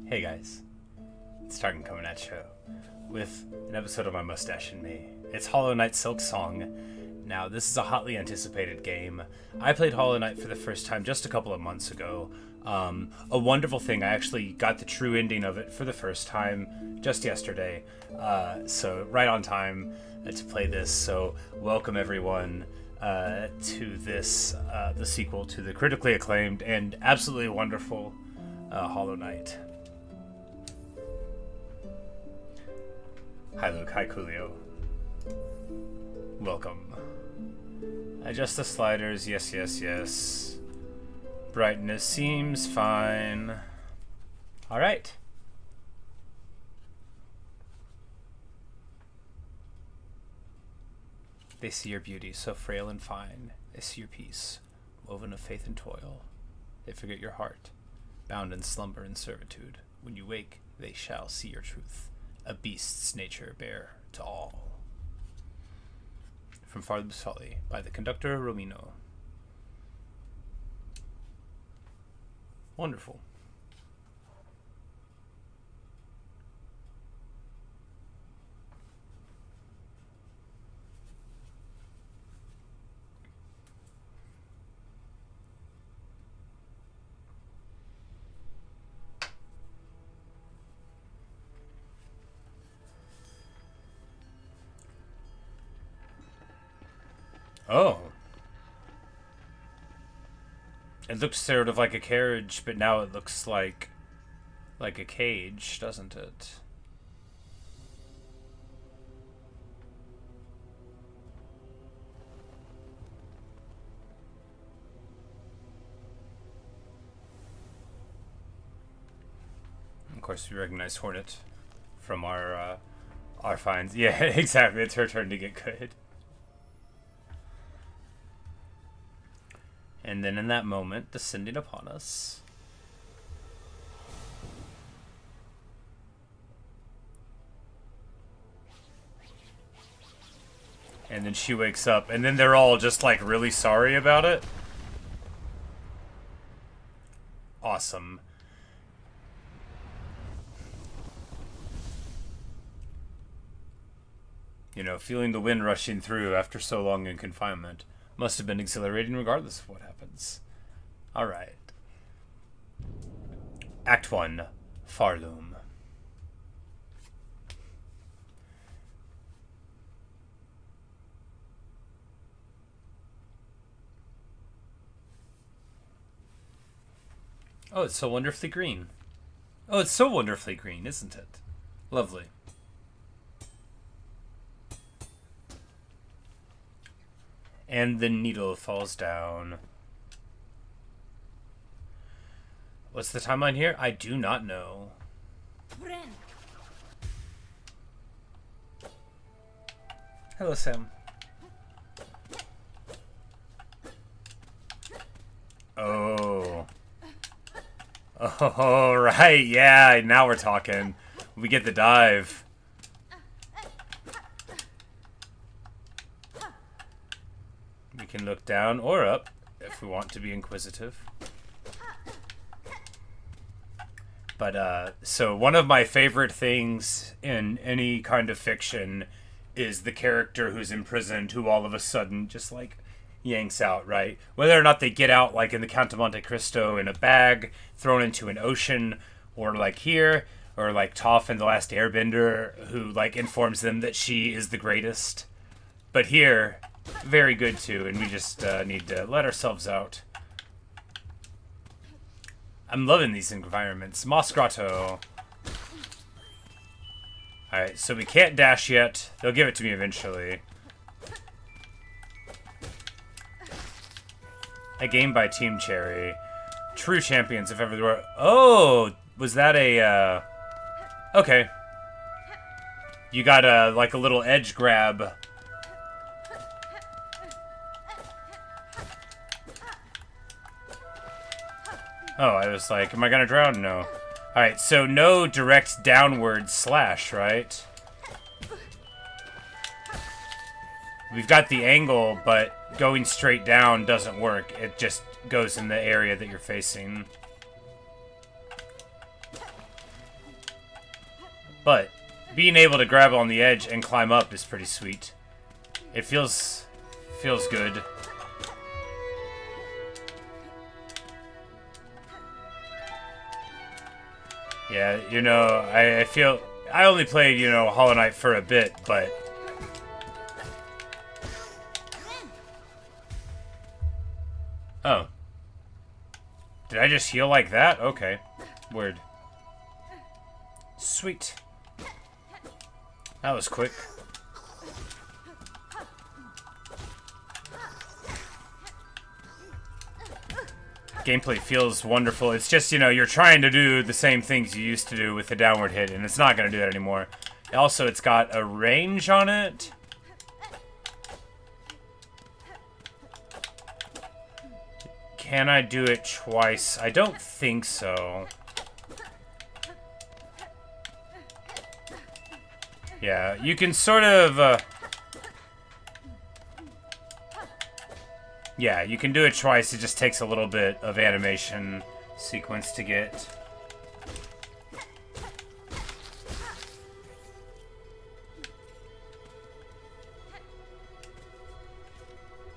Hey guys, it's Tarkin coming at you with an episode of my Mustache and Me. It's Hollow Knight Silksong. Now, this is a hotly anticipated game. I played Hollow Knight for the first time just a couple of months ago. A wonderful thing, I actually got the true ending of it for the first time just yesterday. So right on time to play this. So welcome everyone to this, the sequel to the critically acclaimed and absolutely wonderful Hollow Knight. Hi Luke, hi Coolio. Welcome. Adjust the sliders, yes, yes, yes. Brightness seems fine. Alright. They see your beauty, so frail and fine. They see your peace, woven of faith and toil. They forget your heart, bound in slumber and servitude. When you wake, they shall see your truth. A beast's nature bare to all. From Farthest Folly by the conductor Romino. Wonderful. Oh. It looks sort of like a carriage, but now it looks like a cage, doesn't it? Of course, we recognize Hornet from our finds. Yeah, exactly. It's her turn to get good. And then in that moment, descending upon us. And then she wakes up, and then they're all just like really sorry about it. Awesome. You know, feeling the wind rushing through after so long in confinement. Must have been exhilarating regardless of what happens. Alright. Act 1. Farloom. Oh, it's so wonderfully green. Oh, it's so wonderfully green, isn't it? Lovely. And the needle falls down. What's the timeline here? I do not know. Hello, Sam. Oh. Oh, right. Yeah, now we're talking. We get the dive. We can look down or up if we want to be inquisitive. But, so one of my favorite things in any kind of fiction is the character who's imprisoned who all of a sudden just, like, yanks out, right? Whether or not they get out, like in the Count of Monte Cristo, in a bag, thrown into an ocean, or like here, or like Toph in The Last Airbender, who, like, informs them that she is the greatest. But here, very good too, and we just need to let ourselves out. I'm loving these environments. Moss Grotto. Alright, so we can't dash yet. They'll give it to me eventually. A game by Team Cherry. True champions if ever there were. Oh! Was that a, okay. You got a, like a little edge grab. Oh, I was like, am I gonna drown? No. Alright, so no direct downward slash, right? We've got the angle, but going straight down doesn't work. It just goes in the area that you're facing. But being able to grab on the edge and climb up is pretty sweet. It feels good. Yeah, you know, I feel... I only played, you know, Hollow Knight for a bit, but... Oh. Did I just heal like that? Okay. Weird. Sweet. That was quick. Gameplay feels wonderful. It's just, you know, you're trying to do the same things you used to do with the downward hit, and it's not going to do that anymore. Also, it's got a range on it. Can I do it twice? I don't think so. Yeah, you can sort of... yeah, you can do it twice. It just takes a little bit of animation sequence to get.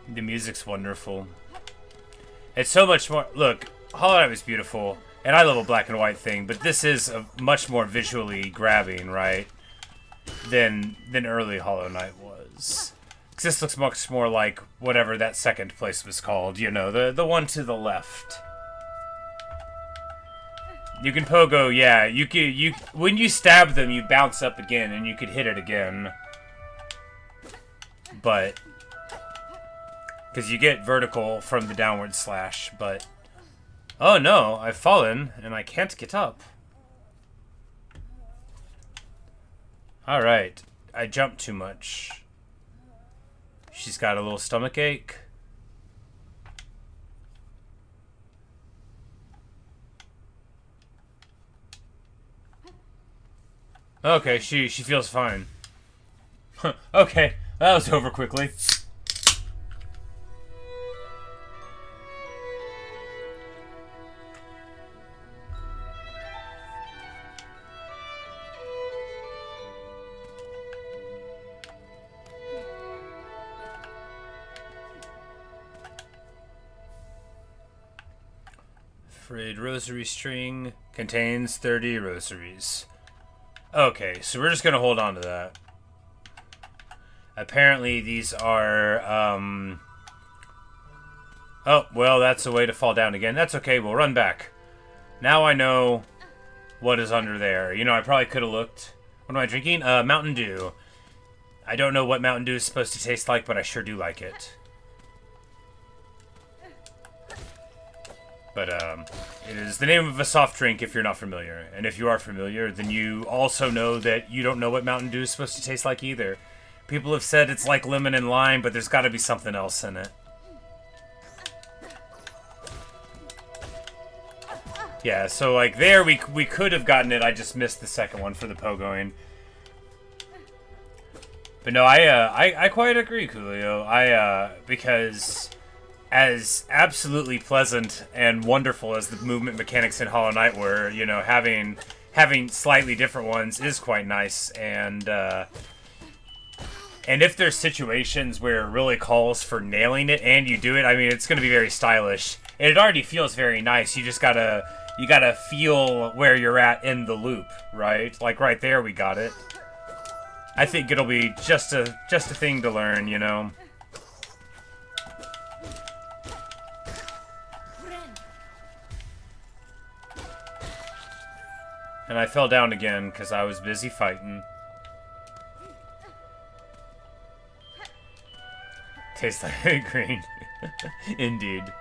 The music's wonderful. It's so much more... Look, Hollow Knight was beautiful, and I love a black and white thing, but this is a much more visually grabbing, right, than early Hollow Knight was. Because this looks much more like whatever that second place was called, you know, the one to the left. You can pogo, yeah, you when you stab them, you bounce up again, and you could hit it again. But... because you get vertical from the downward slash, but... oh no, I've fallen, and I can't get up. Alright, I jumped too much. She's got a little stomach ache. Okay, she feels fine. Okay, that was over quickly. Frayed rosary string contains 30 rosaries. Okay, so we're just gonna hold on to that. Apparently these are, oh, well, that's a way to fall down again. That's okay, we'll run back. Now I know what is under there. You know, I probably could have looked. What am I drinking? Mountain Dew. I don't know what Mountain Dew is supposed to taste like, but I sure do like it. But, it is the name of a soft drink if you're not familiar. And if you are familiar, then you also know that you don't know what Mountain Dew is supposed to taste like either. People have said it's like lemon and lime, but there's got to be something else in it. Yeah, so, like, there we could have gotten it. I just missed the second one for the pogoing. But no, I quite agree, Coolio. Because... as absolutely pleasant and wonderful as the movement mechanics in Hollow Knight were, you know, having slightly different ones is quite nice. And if there's situations where it really calls for nailing it and you do it, I mean, it's going to be very stylish. And it already feels very nice. You just gotta feel where you're at in the loop, right? Like right there, we got it. I think it'll be just a thing to learn, you know. And I fell down again because I was busy fighting. Tastes like green. Indeed.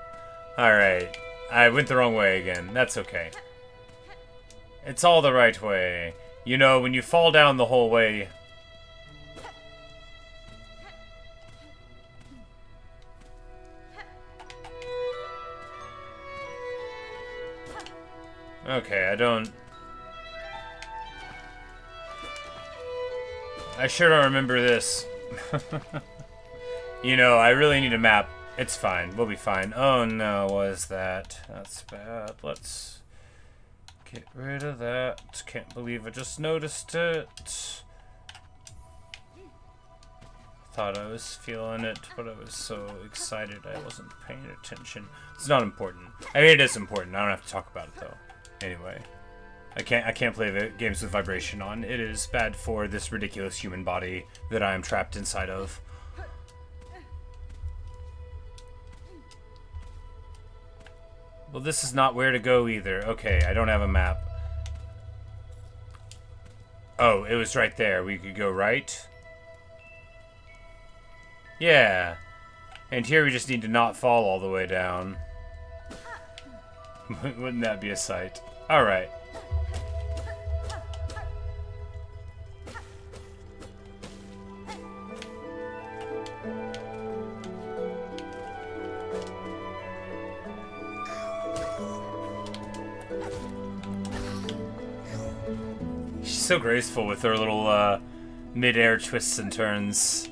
Alright. I went the wrong way again. That's okay. It's all the right way. You know, when you fall down the whole way... okay, I sure don't remember this. You know, I really need a map. It's fine. We'll be fine. Oh no, what is that? That's bad. Let's Get rid of that. Can't believe I just noticed it. Thought I was feeling it, but I was so excited I wasn't paying attention. It's not important. I mean, it is important. I don't have to talk about it though. Anyway, I can't play games with vibration on. It is bad for this ridiculous human body that I am trapped inside of. Well, this is not where to go either. Okay, I don't have a map. Oh, it was right there. We could go right. Yeah. And here we just need to not fall all the way down. Wouldn't that be a sight? Alright. She's so graceful with her little mid-air twists and turns.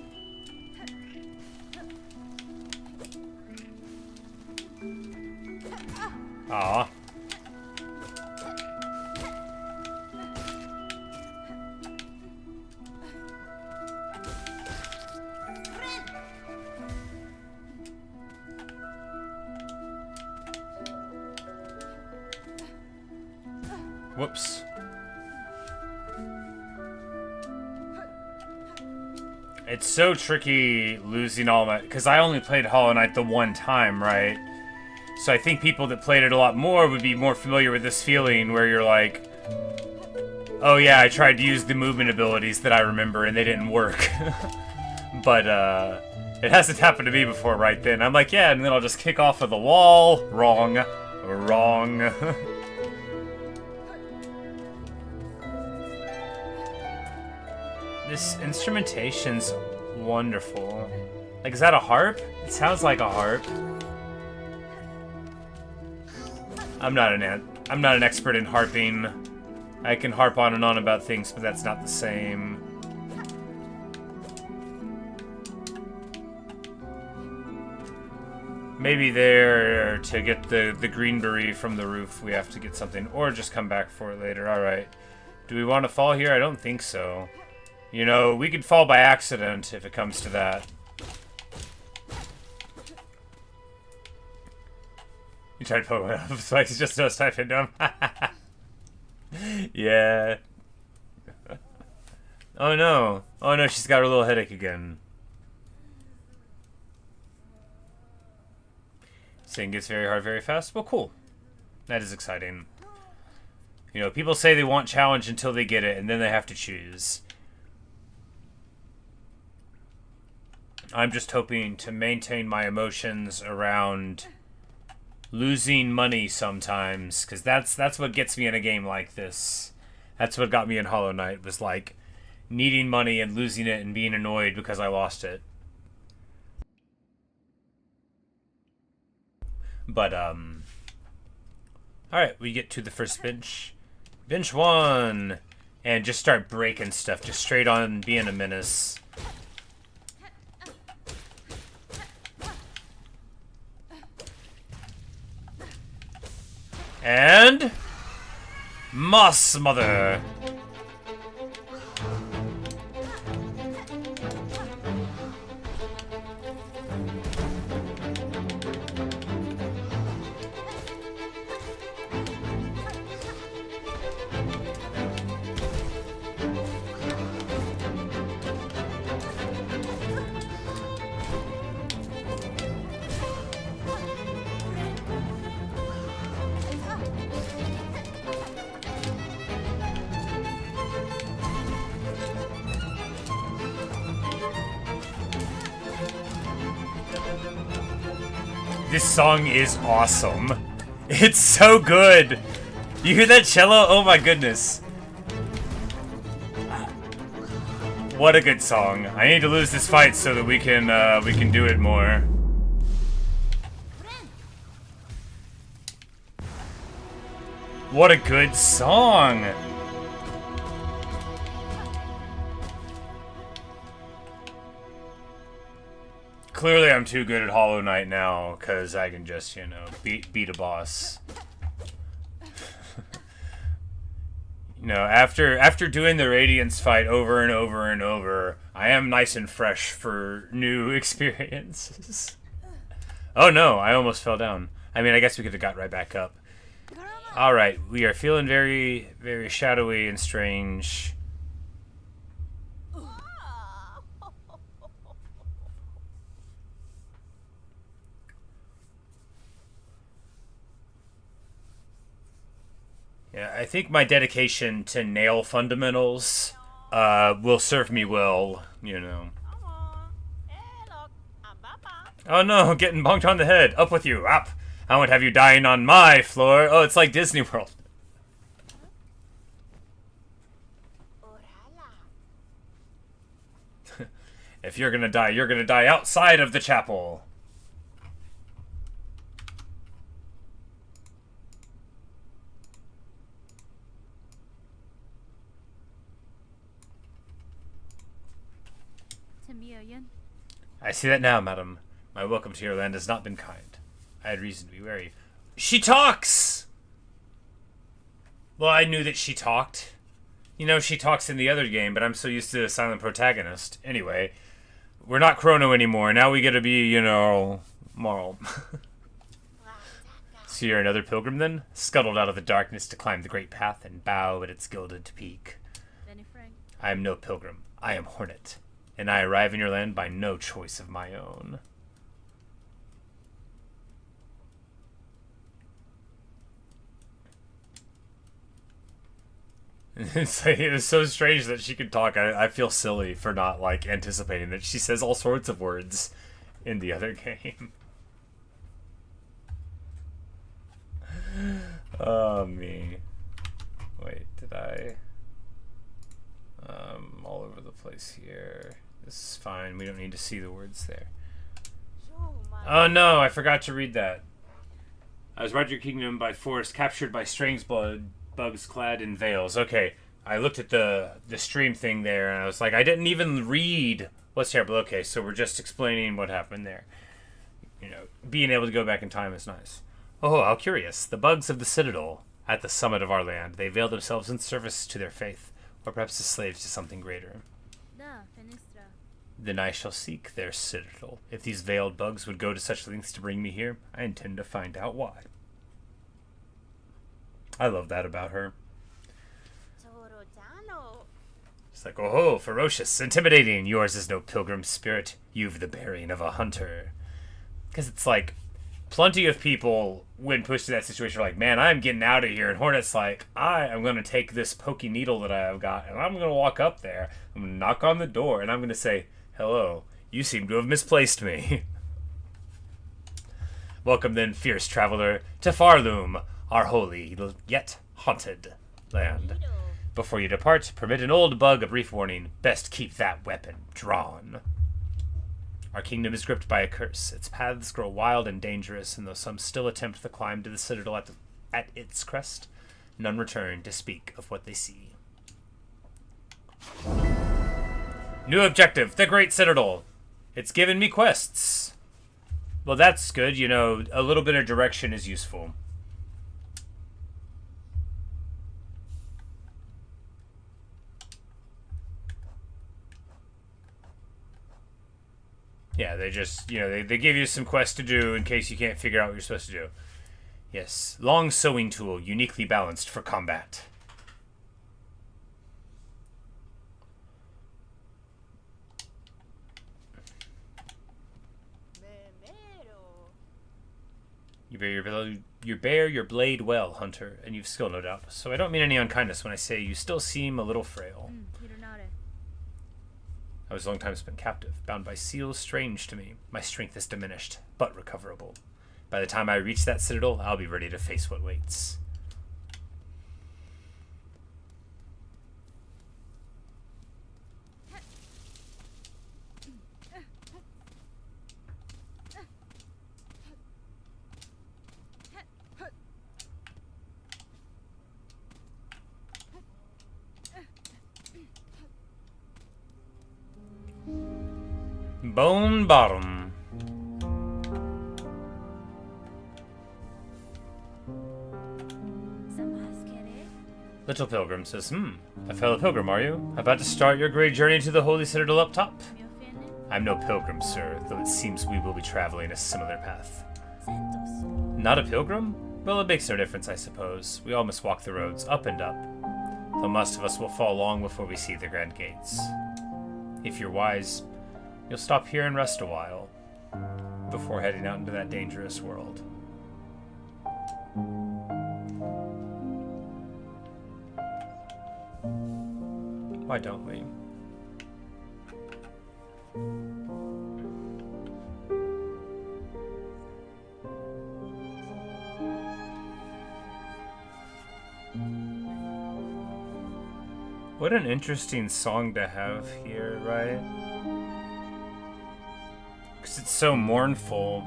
Aw. Whoops. It's so tricky losing all my... Because I only played Hollow Knight the one time, right? So I think people that played it a lot more would be more familiar with this feeling where you're like, oh yeah, I tried to use the movement abilities that I remember and they didn't work. But it hasn't happened to me before right then. I'm like, yeah, and then I'll just kick off of the wall. Wrong. Wrong. This instrumentation's wonderful. Like, is that a harp? It sounds like a harp. I'm not an expert in harping. I can harp on and on about things, but that's not the same. Maybe there to get the greenberry from the roof we have to get something, or just come back for it later. Alright. Do we want to fall here? I don't think so. You know, we could fall by accident if it comes to that. You tried poking up spikes just to type into him. Yeah. Oh no. Oh no, she's got her little headache again. Saying gets very hard very fast. Well, cool. That is exciting. You know, people say they want challenge until they get it, and then they have to choose. I'm just hoping to maintain my emotions around losing money sometimes, because that's what gets me in a game like this. That's what got me in Hollow Knight, was like needing money and losing it and being annoyed because I lost it. But alright, we get to the first bench. Bench 1! And just start breaking stuff, just straight on being a menace. And Moss Mother. This song is awesome. It's so good. You hear that cello? Oh my goodness. What a good song. I need to lose this fight so that we can do it more. What a good song. Clearly I'm too good at Hollow Knight now, because I can just, you know, beat a boss. You know, after doing the Radiance fight over and over and over, I am nice and fresh for new experiences. Oh no, I almost fell down. I mean, I guess we could have got right back up. Alright, we are feeling very, very shadowy and strange. Yeah, I think my dedication to nail fundamentals will serve me well, you know. Oh no, getting bonked on the head. Up with you, up! I won't have you dying on my floor. Oh, it's like Disney World. If you're gonna die outside of the chapel. I see that now, madam. My welcome to your land has not been kind. I had reason to be wary. She talks! Well, I knew that she talked. You know, she talks in the other game, but I'm so used to the silent protagonist. Anyway, we're not Chrono anymore. Now we gotta be, you know, moral. So you're another pilgrim, then? Scuttled out of the darkness to climb the great path and bow at its gilded peak. I am no pilgrim. I am Hornet. And I arrive in your land by no choice of my own. It's like, it was so strange that she could talk. I feel silly for not, like, anticipating that she says all sorts of words in the other game. Oh, me. Wait, did I... all over the place here. This is fine. We don't need to see the words there. Oh no, I forgot to read that. I was brought to your kingdom by force, captured by strange blood, bugs clad in veils. Okay, I looked at the stream thing there, and I was like, I didn't even read what's terrible. Okay, so we're just explaining what happened there. You know, being able to go back in time is nice. Oh, how curious. The bugs of the citadel at the summit of our land. They veil themselves in service to their faith, or perhaps as slaves to something greater. Then I shall seek their citadel. If these veiled bugs would go to such lengths to bring me here, I intend to find out why. I love that about her. It's like, oh, ferocious, intimidating. Yours is no pilgrim spirit. You've the bearing of a hunter. Because it's like, plenty of people, when pushed to that situation, are like, man, I'm getting out of here. And Hornet's like, I am going to take this pokey needle that I've got, and I'm going to walk up there. I'm going to knock on the door, and I'm going to say, hello, you seem to have misplaced me. Welcome then, fierce traveler, to Farloom, our holy yet haunted land. Before you depart, permit an old bug a brief warning. Best keep that weapon drawn. Our kingdom is gripped by a curse. Its paths grow wild and dangerous, and though some still attempt the climb to the citadel at its crest, none return to speak of what they see. New objective, the Great Citadel. It's given me quests. Well, that's good. You know, a little bit of direction is useful. Yeah, they just, you know, they give you some quests to do in case you can't figure out what you're supposed to do. Yes, long sewing tool, uniquely balanced for combat. You bear your blade well, hunter, and you've skill, no doubt. So I don't mean any unkindness when I say you still seem a little frail. I was a long time spent captive, bound by seals strange to me. My strength is diminished, but recoverable. By the time I reach that citadel, I'll be ready to face what waits. Bone Bottom. little pilgrim says, a fellow pilgrim, are you? About to start your great journey to the holy citadel up top? I'm no pilgrim, sir, though it seems we will be traveling a similar path. Not a pilgrim? Well, it makes no difference, I suppose. We all must walk the roads, up and up. Though most of us will fall long before we see the grand gates. If you're wise, you'll stop here and rest a while, before heading out into that dangerous world. Why don't we? What an interesting song to have here, right? Because it's so mournful.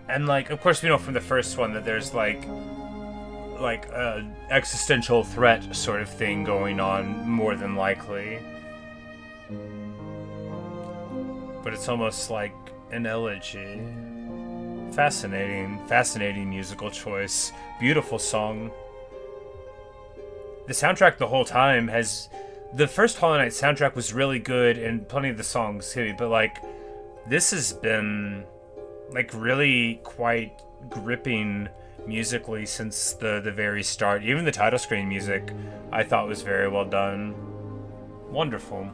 And, like, of course we know from the first one that there's, like a existential threat sort of thing going on, more than likely. But it's almost like an elegy. Fascinating musical choice. Beautiful song. The soundtrack the whole time has... The first Hollow Knight soundtrack was really good, and plenty of the songs too, but, like, this has been, like, really quite gripping musically since the very start. Even the title screen music I thought was very well done. Wonderful.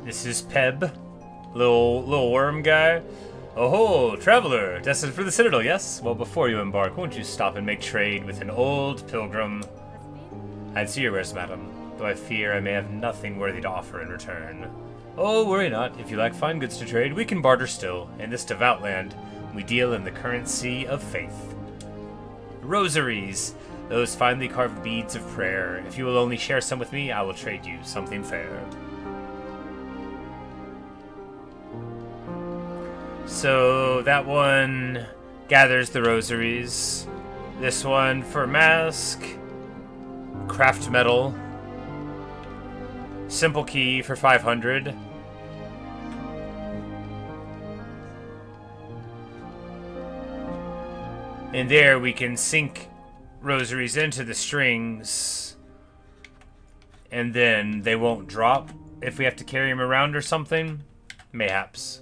This is Peb, little worm guy. Oh ho, traveler, destined for the Citadel, yes? Well, before you embark, won't you stop and make trade with an old pilgrim? I'd see your wares, madam, though I fear I may have nothing worthy to offer in return. Oh, worry not. If you lack fine goods to trade, we can barter still. In this devout land, we deal in the currency of faith. Rosaries, those finely carved beads of prayer. If you will only share some with me, I will trade you something fair. So that one gathers the rosaries. This one for mask, craft metal, simple key for 500. And there we can sink rosaries into the strings, and then they won't drop if we have to carry them around or something. Mayhaps.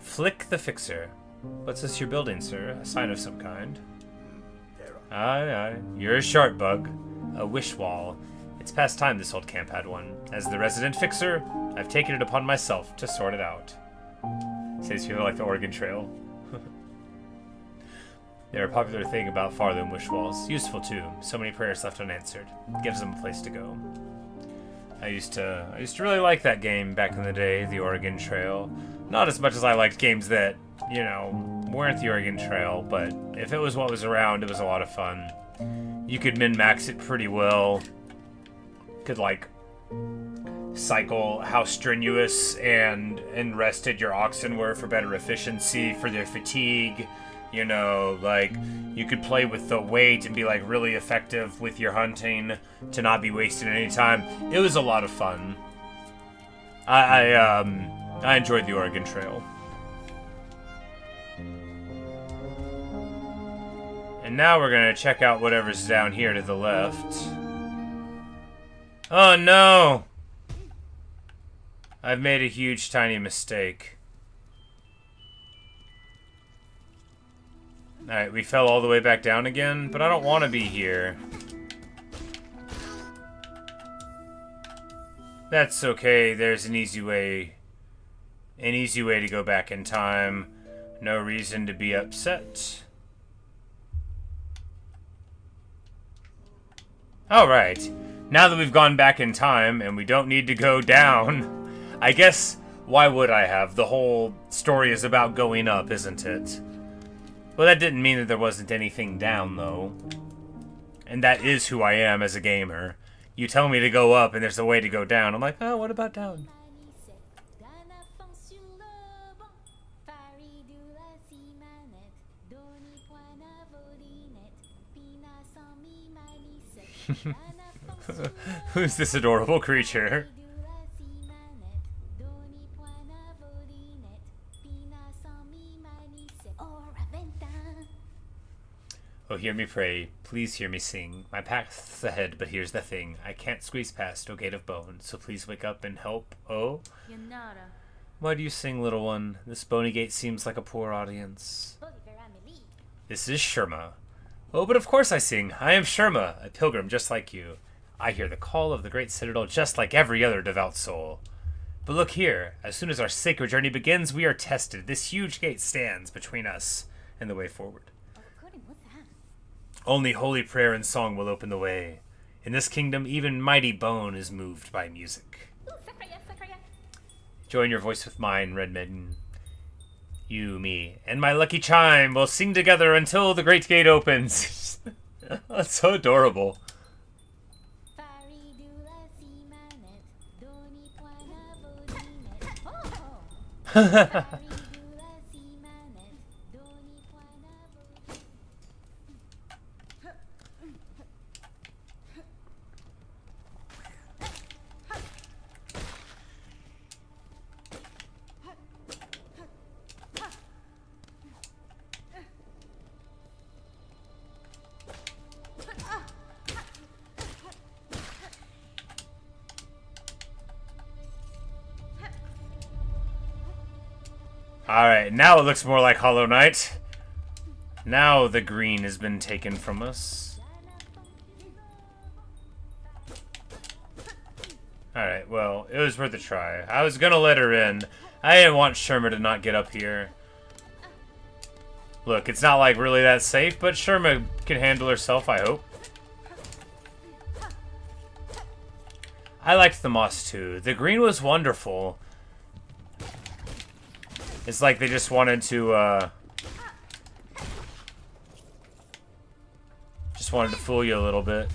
Flick the Fixer. What's this you're building, sir? A sign of some kind? Aye. You're a sharp bug. A wish wall. It's past time this old camp had one. As the resident fixer, I've taken it upon myself to sort it out. Says you like the Oregon Trail. They're a popular thing about Farloom wish walls. Useful too. So many prayers left unanswered. Gives them a place to go. I used to really like that game back in the day, the Oregon Trail. Not as much as I liked games that, you know, weren't the Oregon Trail, but if it was what was around, it was a lot of fun. You could min-max it pretty well. Could, like, cycle how strenuous and rested your oxen were for better efficiency, for their fatigue. You know, like, you could play with the weight and be, like, really effective with your hunting to not be wasting any time. It was a lot of fun. I enjoyed the Oregon Trail. And now we're gonna check out whatever's down here to the left. Oh no! I've made a huge tiny mistake. Alright, we fell all the way back down again, but I don't want to be here. That's okay, there's an easy way. An easy way to go back in time. No reason to be upset. Alright, now that we've gone back in time and we don't need to go down, I guess, why would I have? The whole story is about going up, isn't it? Well, that didn't mean that there wasn't anything down, though. And that is who I am as a gamer. You tell me to go up and there's a way to go down. I'm like, oh, what about down? Who's this adorable creature? Oh, hear me pray, please hear me sing. My path's ahead, but here's the thing. I can't squeeze past, O gate of bone, so please wake up and help, oh? Why do you sing, little one? This bony gate seems like a poor audience. This is Sherma. Oh, but of course I sing. I am Sherma, a pilgrim just like you. I hear the call of the great citadel just like every other devout soul. But look here, as soon as our sacred journey begins, we are tested. This huge gate stands between us and the way forward. Only holy prayer and song will open the way. In this kingdom, even mighty bone is moved by music. Join your voice with mine, Red Maiden. You, me, and my lucky chime will sing together until the great gate opens. That's so adorable. Alright, now it looks more like Hollow Knight. Now the green has been taken from us. Alright, well, it was worth a try. I was gonna let her in. I didn't want Sherma to not get up here. Look, it's not like really that safe, but Sherma can handle herself, I hope. I liked the moss too. The green was wonderful. It's like they just wanted to, just wanted to fool you a little bit.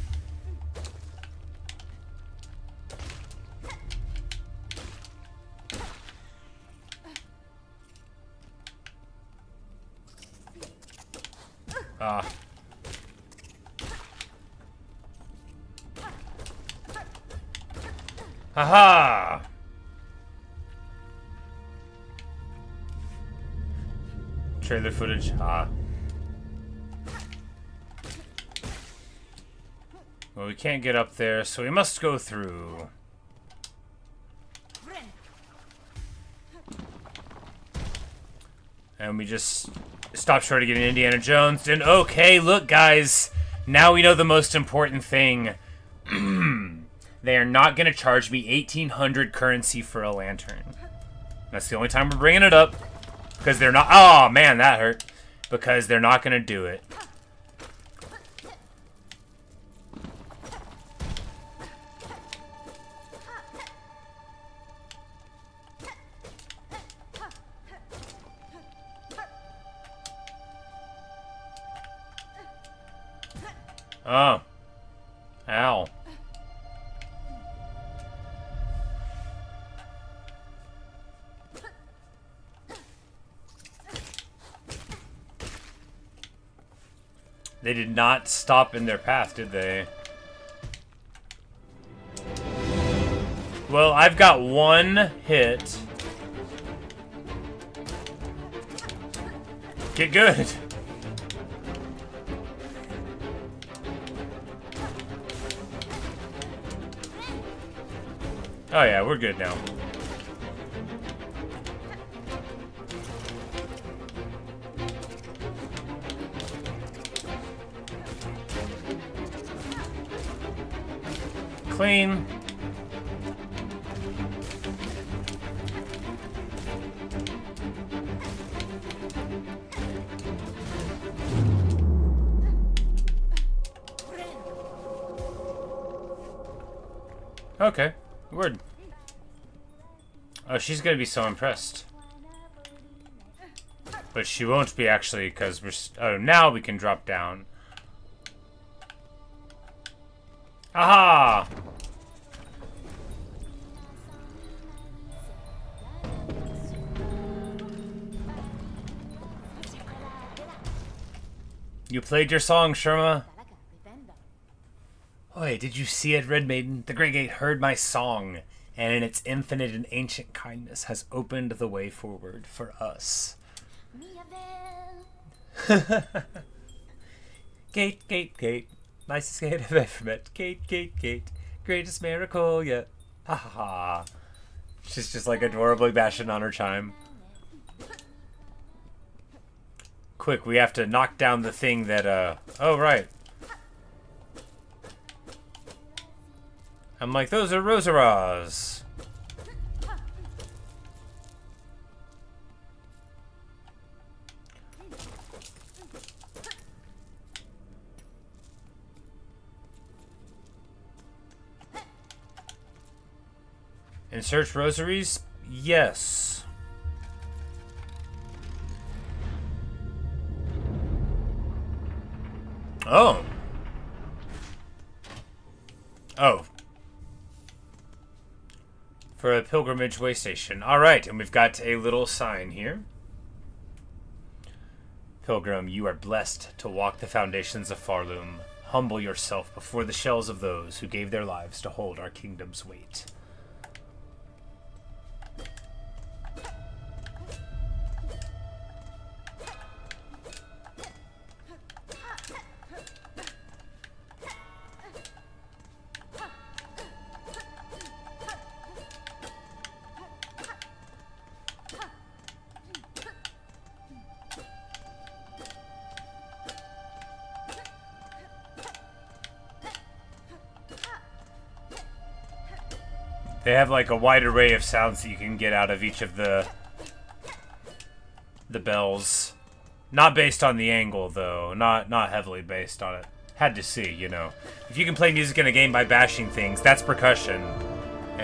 Ah. Haha! Trailer footage. Ah. Well, we can't get up there, so we must go through. And we just stop short of getting Indiana Jones. And okay, look, guys. Now we know the most important thing. They are not going to charge me 1,800 currency for a lantern. That's the only time we're bringing it up. Because they're not... Oh, man, that hurt. Because they're not going to do it. Oh. Ow. They did not stop in their path, did they? Well, I've got one hit. Get good. Oh yeah, we're good now. Clean. Okay, word. Oh, she's gonna be so impressed. But she won't be actually, because we're... Oh, now we can drop down. Aha! You played your song, Sherma. Oi, did you see it, Red Maiden? The Grey Gate heard my song, and in its infinite and ancient kindness has opened the way forward for us. Gate, gate, gate. Nicest gate I've ever met. Gate, gate, gate. Greatest miracle yet. Ha ha ha. She's just like adorably bashing on her chime. Quick, we have to knock down the thing that, oh, right. I'm like, those are Rosaras. Insert rosaries? Yes. Oh. Oh. For a pilgrimage way station. Alright, and we've got a little sign here. Pilgrim, you are blessed to walk the foundations of Farloom. Humble yourself before the shells of those who gave their lives to hold our kingdom's weight. They have like a wide array of sounds that you can get out of each of the bells. Not based on the angle though, not heavily based on it. Had to see, you know. If you can play music in a game by bashing things, that's percussion.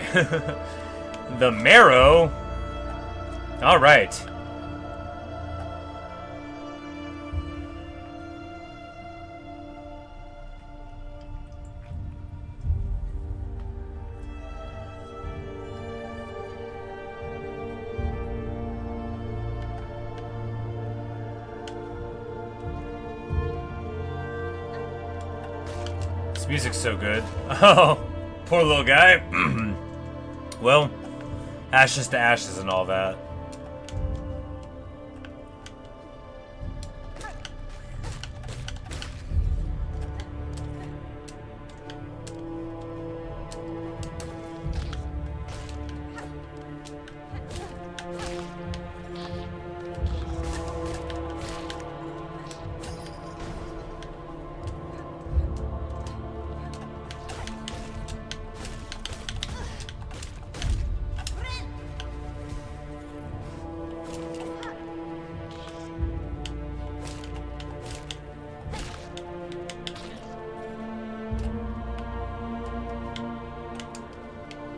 The marrow. All right. This music's so good. Oh, poor little guy. Well, ashes to ashes and all that.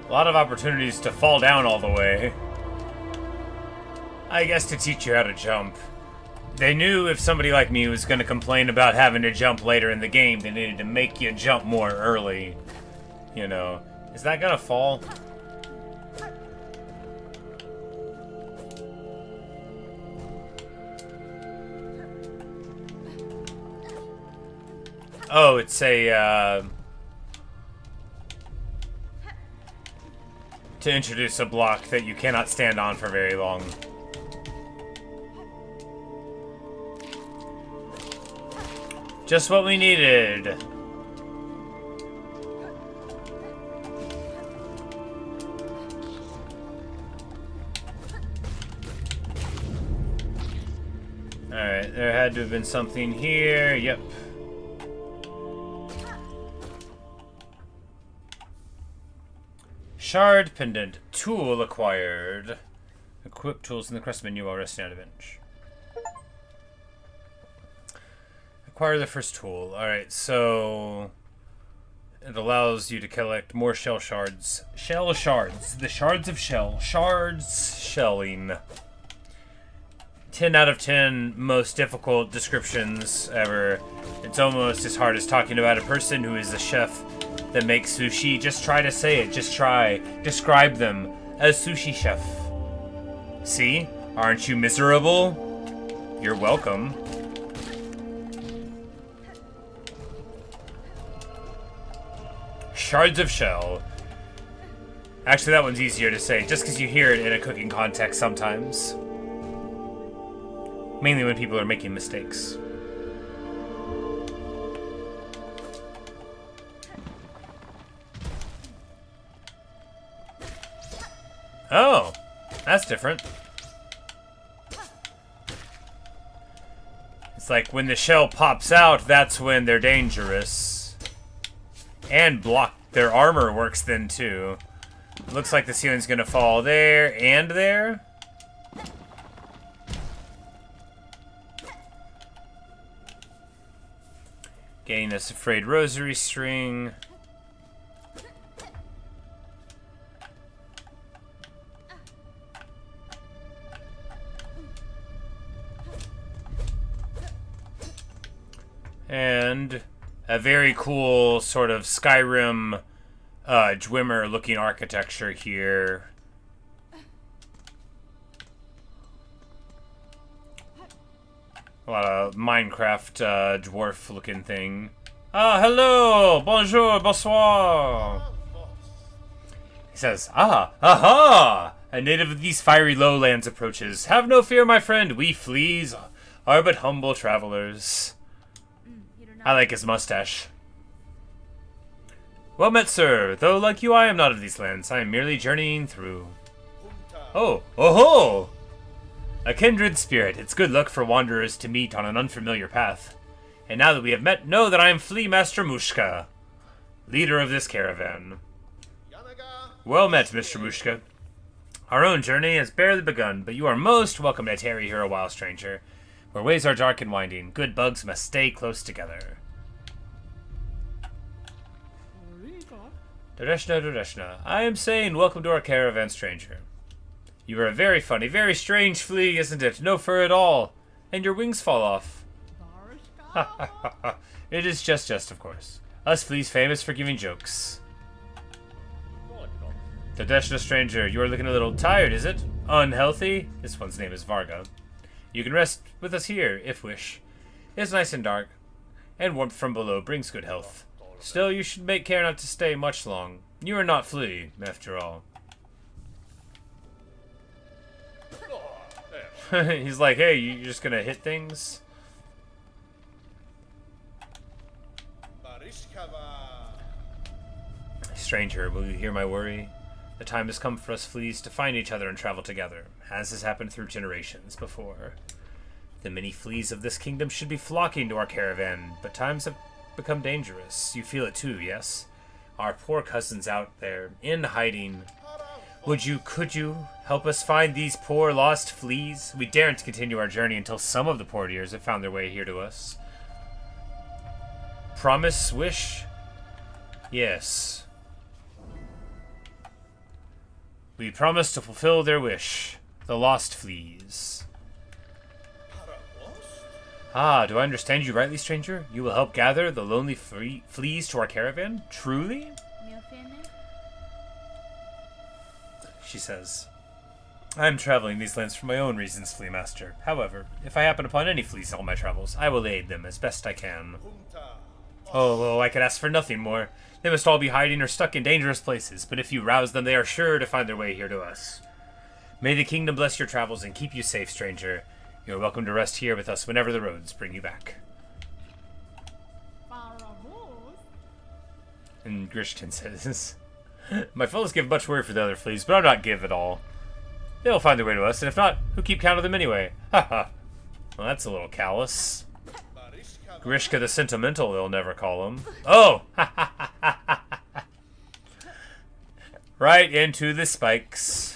A lot of opportunities to fall down all the way. I guess to teach you how to jump. They knew if somebody like me was going to complain about having to jump later in the game, they needed to make you jump more early. You know. Is that going to fall? Oh, it's a, to introduce a block that you cannot stand on for very long. Just what we needed. Alright, there had to have been something here. Yep. Shard pendant. Tool acquired. Equip tools in the quest menu while resting on a bench. Acquire the first tool. Alright, so it allows you to collect more shell shards. Shell shards. The shards of shell. Shards shelling. 10 out of 10 most difficult descriptions ever. It's almost as hard as talking about a person who is a chef that makes sushi. Just try to say it. Just try. Describe them as sushi chef. See? Aren't you miserable? You're welcome. Shards of shell. Actually, that one's easier to say, just because you hear it in a cooking context sometimes. Mainly when people are making mistakes. Oh, that's different. It's like when the shell pops out, that's when they're dangerous. And their armor works then too. Looks like the ceiling's gonna fall there and there. Getting this frayed rosary string. And a very cool sort of Skyrim Dwemer looking architecture here. A lot of Minecraft dwarf looking thing. Ah, hello! Bonjour, bonsoir! He says, ah, aha! A native of these fiery lowlands approaches. Have no fear, my friend. We fleas are but humble travelers. I like his mustache. Well met, sir. Though, like you, I am not of these lands. I am merely journeying through. Oh, oh-ho! A kindred spirit. It's good luck for wanderers to meet on an unfamiliar path. And now that we have met, know that I am Flea Master Mushka, leader of this caravan. Well met, Mr. Mushka. Our own journey has barely begun, but you are most welcome to tarry here a while, stranger. Where ways are dark and winding, good bugs must stay close together. Doreshna, Doreshna. I am saying welcome to our caravan, stranger. You are a very funny, very strange flea, isn't it? No fur at all. And your wings fall off. Ha ha ha ha. It is just, of course. Us fleas famous for giving jokes. Doreshna, stranger, you are looking a little tired, is it? Unhealthy? This one's name is Varga. You can rest with us here, if wish. It's nice and dark, and warmth from below brings good health. Still, you should make care not to stay much long. You are not flea, after all. He's like, hey, you're just gonna hit things? Stranger, will you hear my worry? The time has come for us fleas to find each other and travel together, as has happened through generations before. The many fleas of this kingdom should be flocking to our caravan, but times have become dangerous. You feel it too, yes? Our poor cousins out there, in hiding. Could you help us find these poor lost fleas? We daren't continue our journey until some of the courtiers have found their way here to us. Promise, wish? Yes. We promise to fulfill their wish. The lost fleas. Ah, do I understand you rightly, stranger? You will help gather the lonely fleas to our caravan? Truly? She says, I am traveling these lands for my own reasons, Flea Master. However, if I happen upon any fleas in all my travels, I will aid them as best I can. Oh, I could ask for nothing more. They must all be hiding or stuck in dangerous places, but if you rouse them, they are sure to find their way here to us. May the kingdom bless your travels and keep you safe, stranger. You are welcome to rest here with us whenever the roads bring you back. And Grishkin says, my fellows give much worry for the other fleas, but I'm not give at all. They'll find their way to us, and if not, who keep count of them anyway? Ha ha. Well, that's a little callous. Grishka the Sentimental, they'll never call him. Oh! Ha ha ha ha ha. Right into the spikes.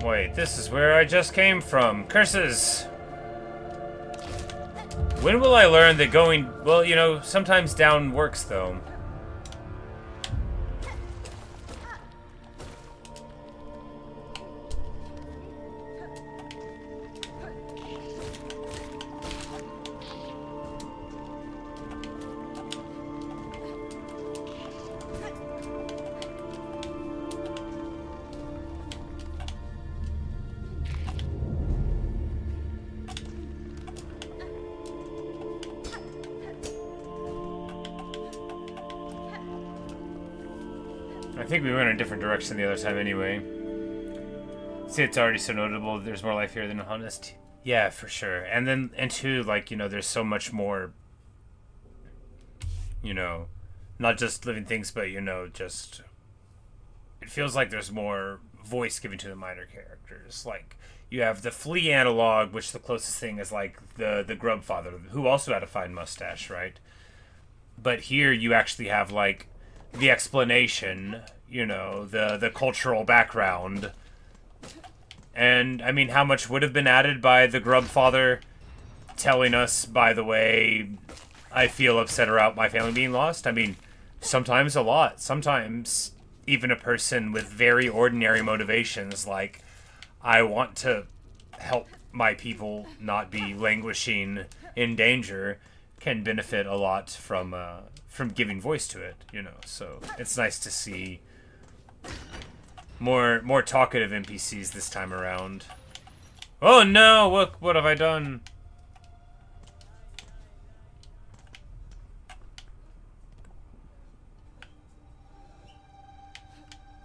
Wait, this is where I just came from. Curses! When will I learn that going... Well, you know, sometimes down works, though. I think we went in a different direction the other time anyway. See, it's already so notable that there's more life here than honest. Yeah, for sure. And then, and two, like, you know, there's so much more, you know, not just living things, but, you know, just, it feels like there's more voice given to the minor characters. Like, you have the flea analog, which the closest thing is, like, the grub father, who also had a fine mustache, right? But here you actually have, like, the explanation, you know, the cultural background. And, I mean, how much would have been added by the grub father telling us, by the way, I feel upset about my family being lost? I mean, sometimes a lot. Sometimes even a person with very ordinary motivations, like, I want to help my people not be languishing in danger, can benefit a lot from giving voice to it, you know. So it's nice to see more talkative NPCs this time around. Oh no! What have I done?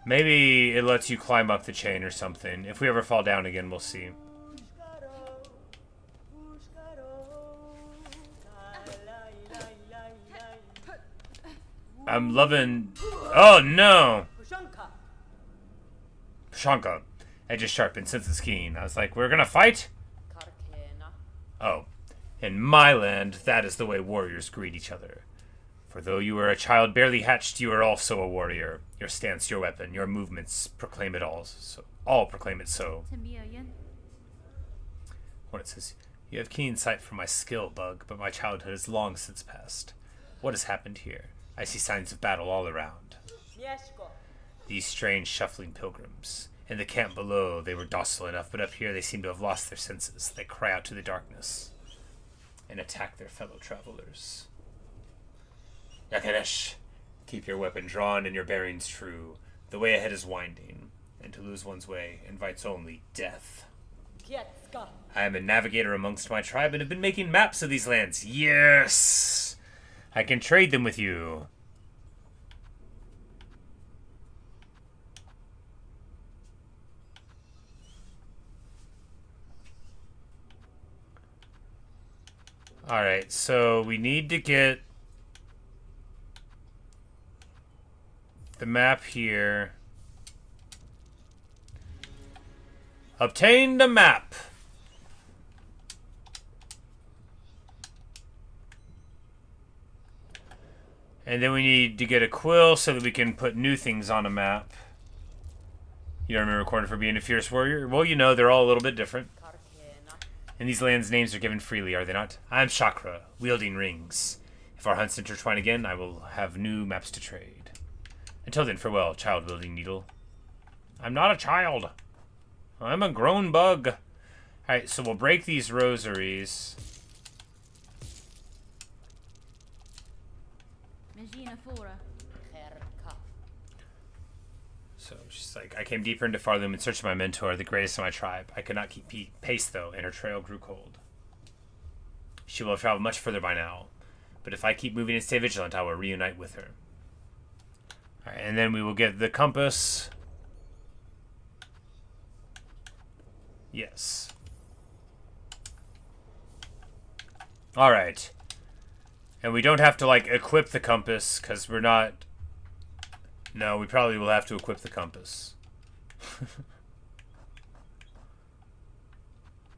Maybe it lets you climb up the chain or something. If we ever fall down again, we'll see. I'm loving... Oh, no! Shanka. Edge is sharp and senses keen. I was like, we're gonna fight? Oh. In my land, that is the way warriors greet each other. For though you are a child barely hatched, you are also a warrior. Your stance, your weapon, your movements proclaim it all. So, all proclaim it so. When it says, you have keen sight for my skill, Bug, but my childhood is long since past. What has happened here? I see signs of battle all around. These strange shuffling pilgrims. In the camp below, they were docile enough, but up here they seem to have lost their senses. They cry out to the darkness and attack their fellow travelers. Yakanesh, keep your weapon drawn and your bearings true. The way ahead is winding, and to lose one's way invites only death. I am a navigator amongst my tribe and have been making maps of these lands. Yes! I can trade them with you. Alright, so we need to get the map here. Obtain the map. And then we need to get a quill so that we can put new things on a map. You don't remember Corner for being a fierce warrior? Well, you know, they're all a little bit different. And these lands' names are given freely, are they not? I am Chakra, wielding rings. If our hunts intertwine again, I will have new maps to trade. Until then, farewell, child-wielding needle. I'm not a child. I'm a grown bug. Alright, so we'll break these rosaries. So she's like, I came deeper into Farloom in search of my mentor, the greatest of my tribe. I could not keep pace, though, and her trail grew cold. She will have traveled much further by now. But if I keep moving and stay vigilant, I will reunite with her. Alright, and then we will get the compass. Yes. Alright. And we don't have to, like, equip the compass, because we're not... No, we probably will have to equip the compass.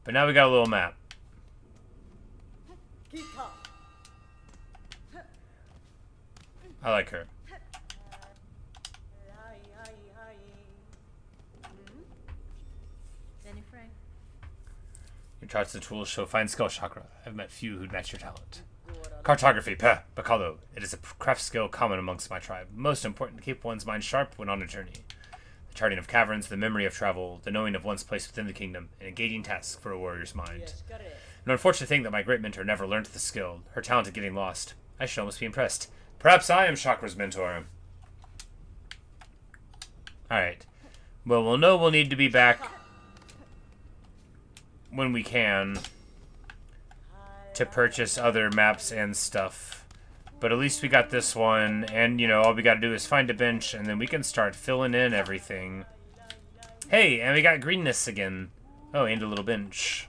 But now we got a little map. I like her. Your charts and tools show fine skill chakra. I've met few who'd match your talent. Cartography, Bacalo. It is a craft skill common amongst my tribe. Most important to keep one's mind sharp when on a journey. The charting of caverns, the memory of travel, the knowing of one's place within the kingdom, an engaging task for a warrior's mind. An unfortunate thing that my great mentor never learned the skill, her talent at getting lost. I should almost be impressed. Perhaps I am Chakra's mentor. Alright. Well, we'll know we'll need to be back when we can to purchase other maps and stuff. But at least we got this one, and, you know, all we gotta do is find a bench, and then we can start filling in everything. Hey, and we got greenness again. Oh, and a little bench.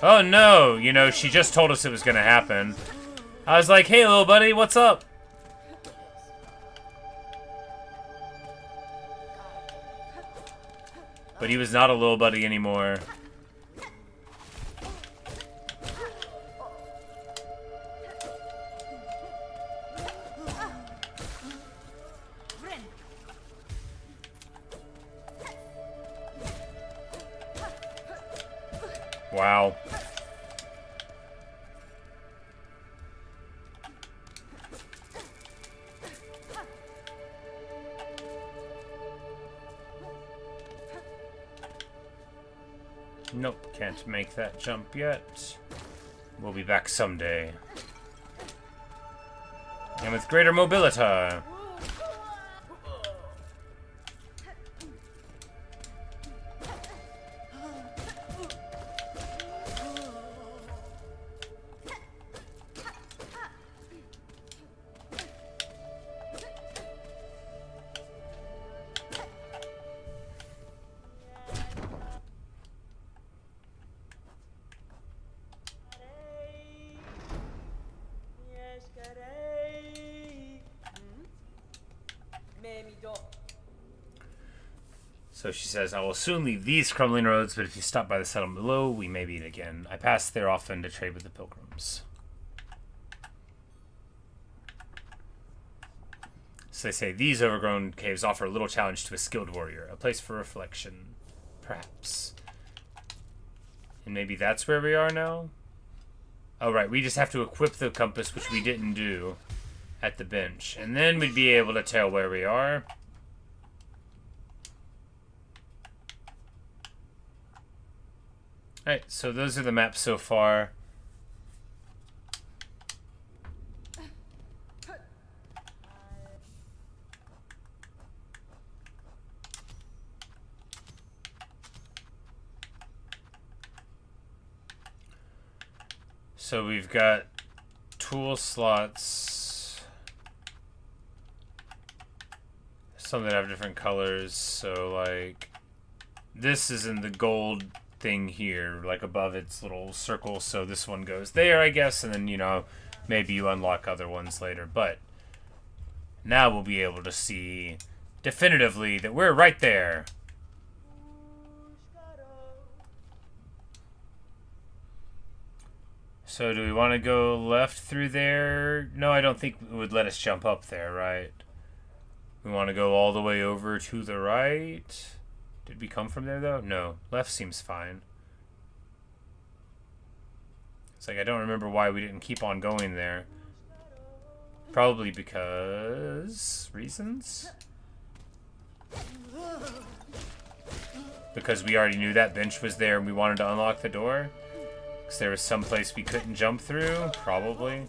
Oh no, you know, she just told us it was gonna happen. I was like, hey little buddy, what's up? But he was not a little buddy anymore. Wow. Nope, can't make that jump yet. We'll be back someday. And with greater mobility. So she says, I will soon leave these crumbling roads, but if you stop by the settlement below, we may meet again. I pass there often to trade with the pilgrims. So they say, these overgrown caves offer a little challenge to a skilled warrior. A place for reflection. Perhaps. And maybe that's where we are now? Oh, right. We just have to equip the compass, which we didn't do at the bench. And then we'd be able to tell where we are. Alright, so those are the maps so far. So we've got tool slots. Some that have different colors, so like this is in the gold thing here, like above its little circle, so this one goes there, I guess, and then, you know, maybe you unlock other ones later, but now we'll be able to see definitively that we're right there. So do we want to go left through there? No, I don't think it would let us jump up there, right? We want to go all the way over to the right. Did we come from there, though? No. Left seems fine. It's like I don't remember why we didn't keep on going there. Probably because... reasons? Because we already knew that bench was there and we wanted to unlock the door? Because there was some place we couldn't jump through? Probably.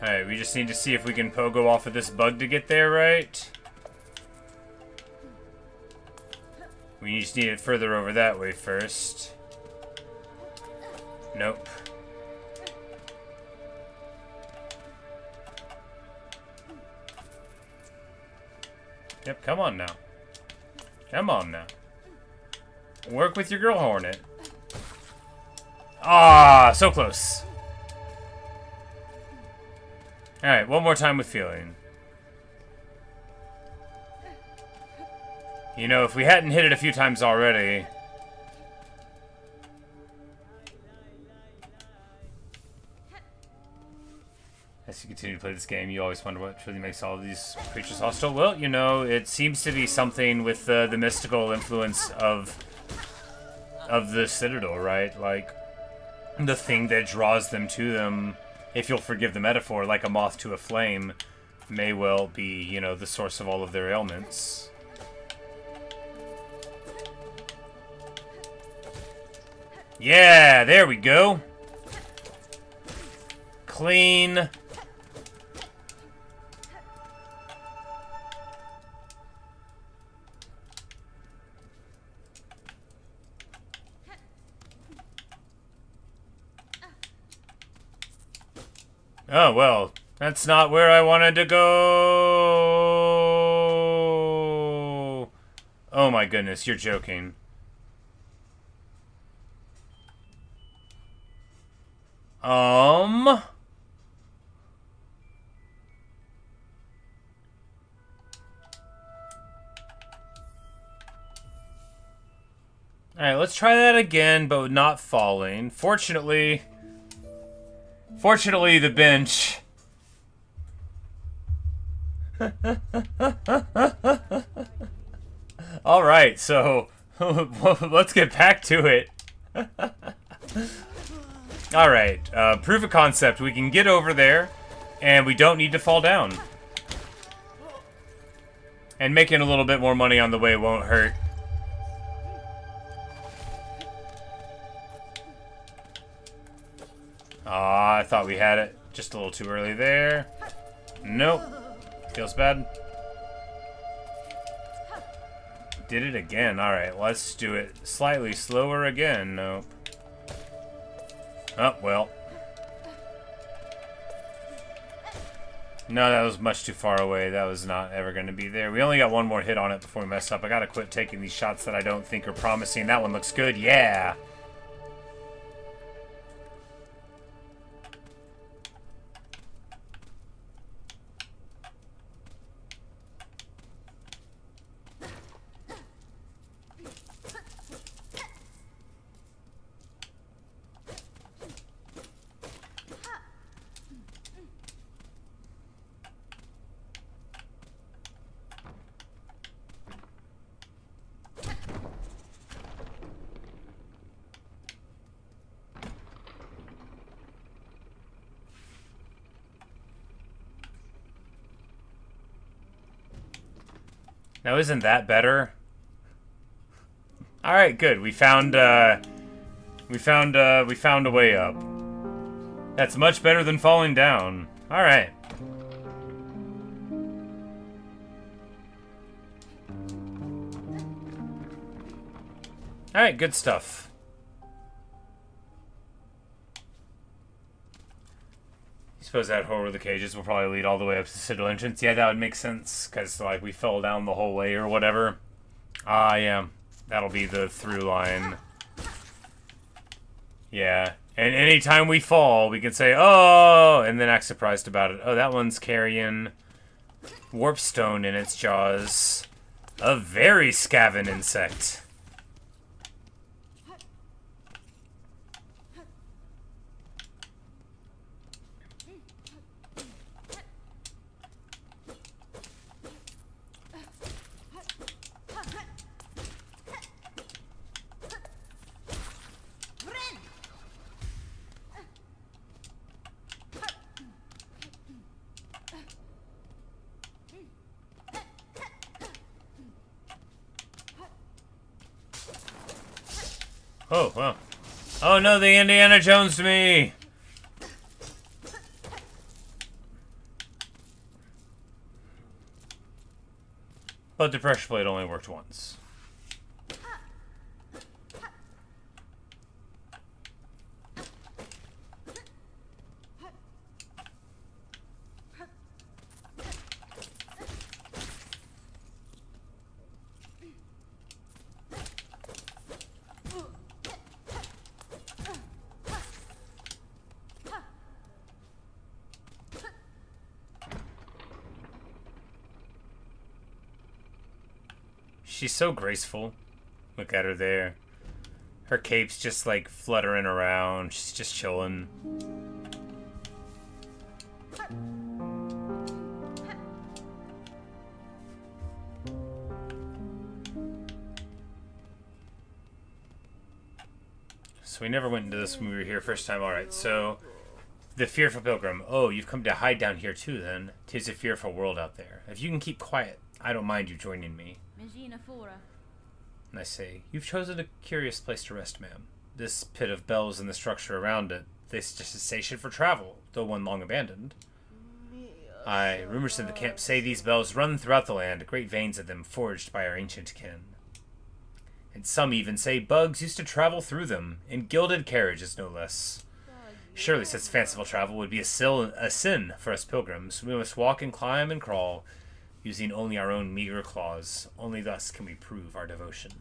Alright, we just need to see if we can pogo off of this bug to get there, right? We just need it further over that way first. Nope. Yep, come on now. Come on now. Work with your girl hornet. Ah, so close. Alright, one more time with feeling. You know, if we hadn't hit it a few times already... As you continue to play this game, you always wonder what truly makes all of these creatures hostile. Well, you know, it seems to be something with the mystical influence of the Citadel, right? Like, the thing that draws them to them, if you'll forgive the metaphor, like a moth to a flame, may well be, you know, the source of all of their ailments. Yeah, there we go. Clean. Oh, well, that's not where I wanted to go. Oh my goodness, you're joking. Alright, let's try that again, but not falling. Fortunately, the bench. Alright, so let's get back to it. Alright, proof of concept. We can get over there, and we don't need to fall down. And making a little bit more money on the way won't hurt. Aw, I thought we had it. Just a little too early there. Nope. Feels bad. Did it again. Alright, let's do it slightly slower again. Nope. Oh, well. No, that was much too far away. That was not ever going to be there. We only got one more hit on it before we mess up. I gotta quit taking these shots that I don't think are promising. That one looks good. Yeah! Now, isn't that better? All right, good. We found a way up. That's much better than falling down. All right. All right, good stuff. I suppose that horror of the cages will probably lead all the way up to the Citadel entrance. Yeah, that would make sense, because, like, we fell down the whole way or whatever. Yeah. That'll be the through line. Yeah. And anytime we fall, we can say, oh, and then act surprised about it. Oh, that one's carrying warpstone in its jaws. A very scaven insect. Oh, wow. Oh no, they Indiana Jones'd me! But the pressure plate only worked once. She's so graceful. Look at her there. Her cape's just like fluttering around. She's just chilling. So we never went into this when we were here first time. Alright, so the fearful pilgrim. Oh, you've come to hide down here too then. 'Tis a fearful world out there. If you can keep quiet, I don't mind you joining me. And I say, you've chosen a curious place to rest, ma'am. This pit of bells and the structure around it, this is just a station for travel, though one long abandoned. Aye, rumors in the camp say these bells run throughout the land, great veins of them forged by our ancient kin. And some even say bugs used to travel through them, in gilded carriages no less. Surely such fanciful travel would be a sin for us pilgrims. We must walk and climb and crawl, using only our own meager claws. Only thus can we prove our devotion.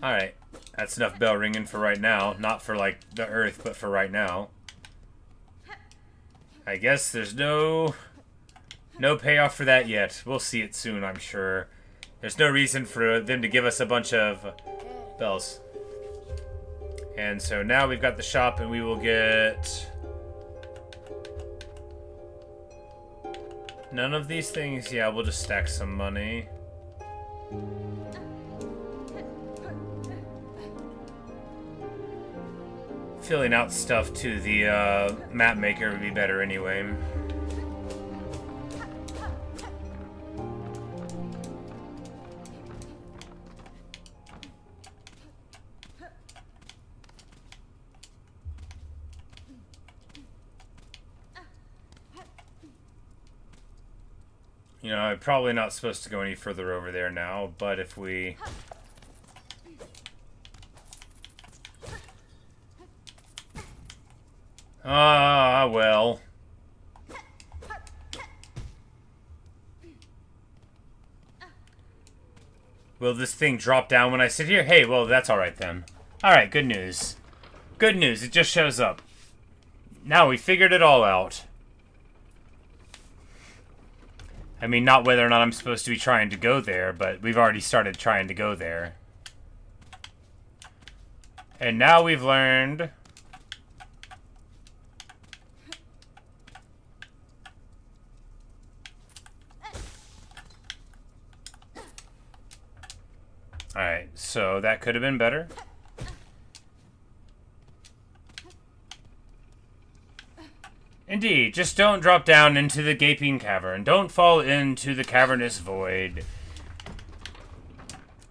Alright, that's enough bell ringing for right now. Not for, like, the earth, but for right now. I guess there's no payoff for that yet. We'll see it soon, I'm sure. There's no reason for them to give us a bunch of bells. And so now we've got the shop, and we will get none of these things. Yeah, we'll just stack some money. Filling out stuff to the map maker would be better anyway. You know, I'm probably not supposed to go any further over there now, but if we... Ah, well. Will this thing drop down when I sit here? Hey, well, that's alright then. Alright, good news. Good news, it just shows up. Now we figured it all out. I mean, not whether or not I'm supposed to be trying to go there, but we've already started trying to go there. And now we've learned... Alright, so that could have been better. Indeed, just don't drop down into the gaping cavern. Don't fall into the cavernous void.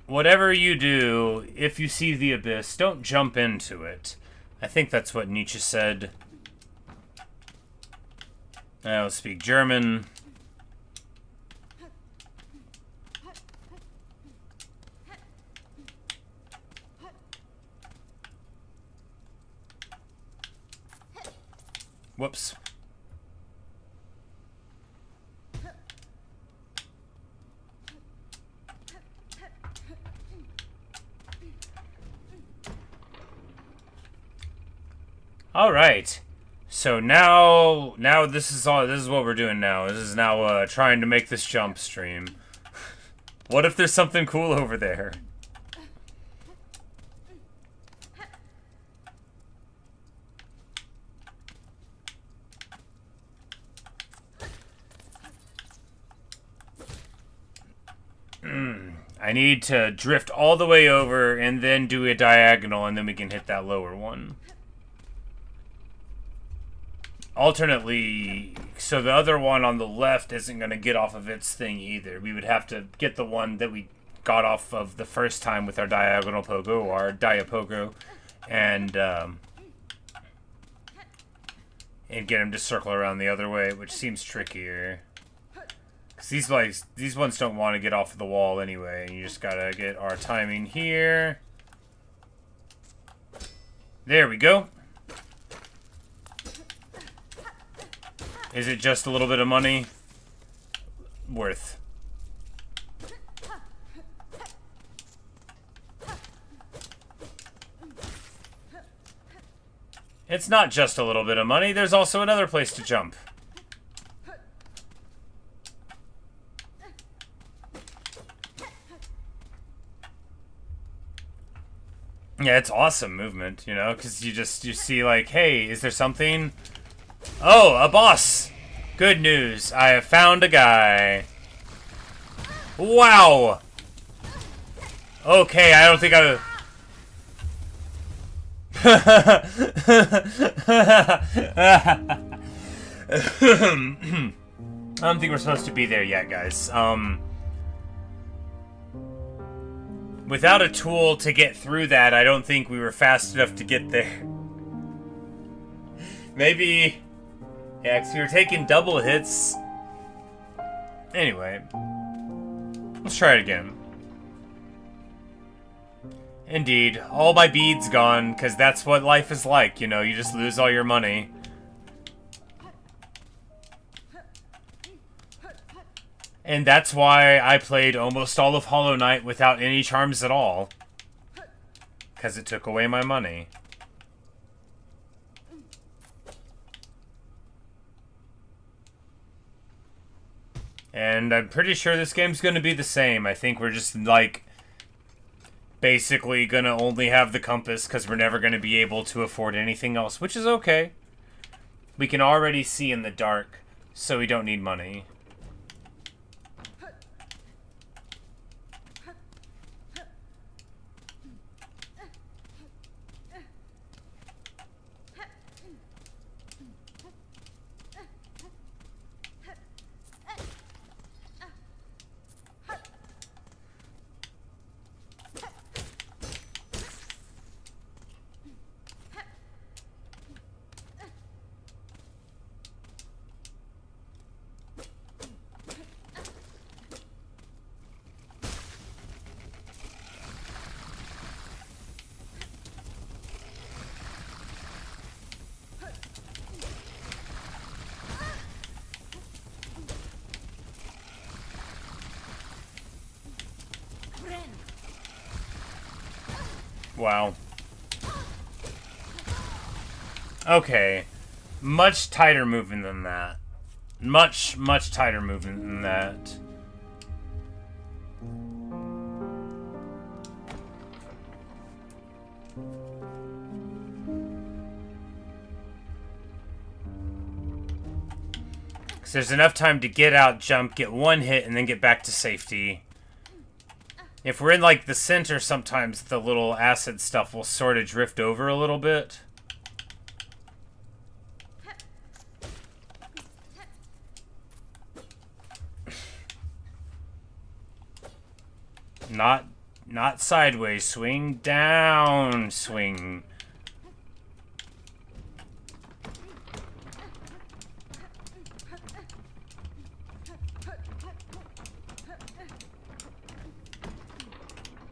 Whatever you do, if you see the abyss, don't jump into it. I think that's what Nietzsche said. I don't speak German. Whoops. All right. So now this is what we're doing now. This is now trying to make this jump stream. What if there's something cool over there? I need to drift all the way over and then do a diagonal, and then we can hit that lower one. Alternately, so the other one on the left isn't going to get off of its thing either. We would have to get the one that we got off of the first time with our diagonal pogo, or our diapogo, and get him to circle around the other way, which seems trickier. Because these ones don't want to get off of the wall anyway. You just gotta get our timing here. There we go. Is it just a little bit of money? worth. It's not just a little bit of money, there's also another place to jump. Yeah, it's awesome movement, you know, because you see like, hey, is there something? Oh, a boss! Good news, I have found a guy. Wow! Okay, I don't think I... I don't think we're supposed to be there yet, guys. Without a tool to get through that, I don't think we were fast enough to get there. Maybe... Yeah, because we were taking double hits. Anyway. Let's try it again. Indeed. All my beads gone, because that's what life is like, you know, you just lose all your money. And that's why I played almost all of Hollow Knight without any charms at all. Because it took away my money. And I'm pretty sure this game's going to be the same. I think we're just, like, basically going to only have the compass because we're never going to be able to afford anything else, which is okay. We can already see in the dark, so we don't need money. Wow. Okay. Much tighter movement than that. Much tighter movement than that. Because there's enough time to get out, jump, get one hit, and then get back to safety. If we're in, like, the center, sometimes the little acid stuff will sort of drift over a little bit. Not sideways. Swing down. Swing.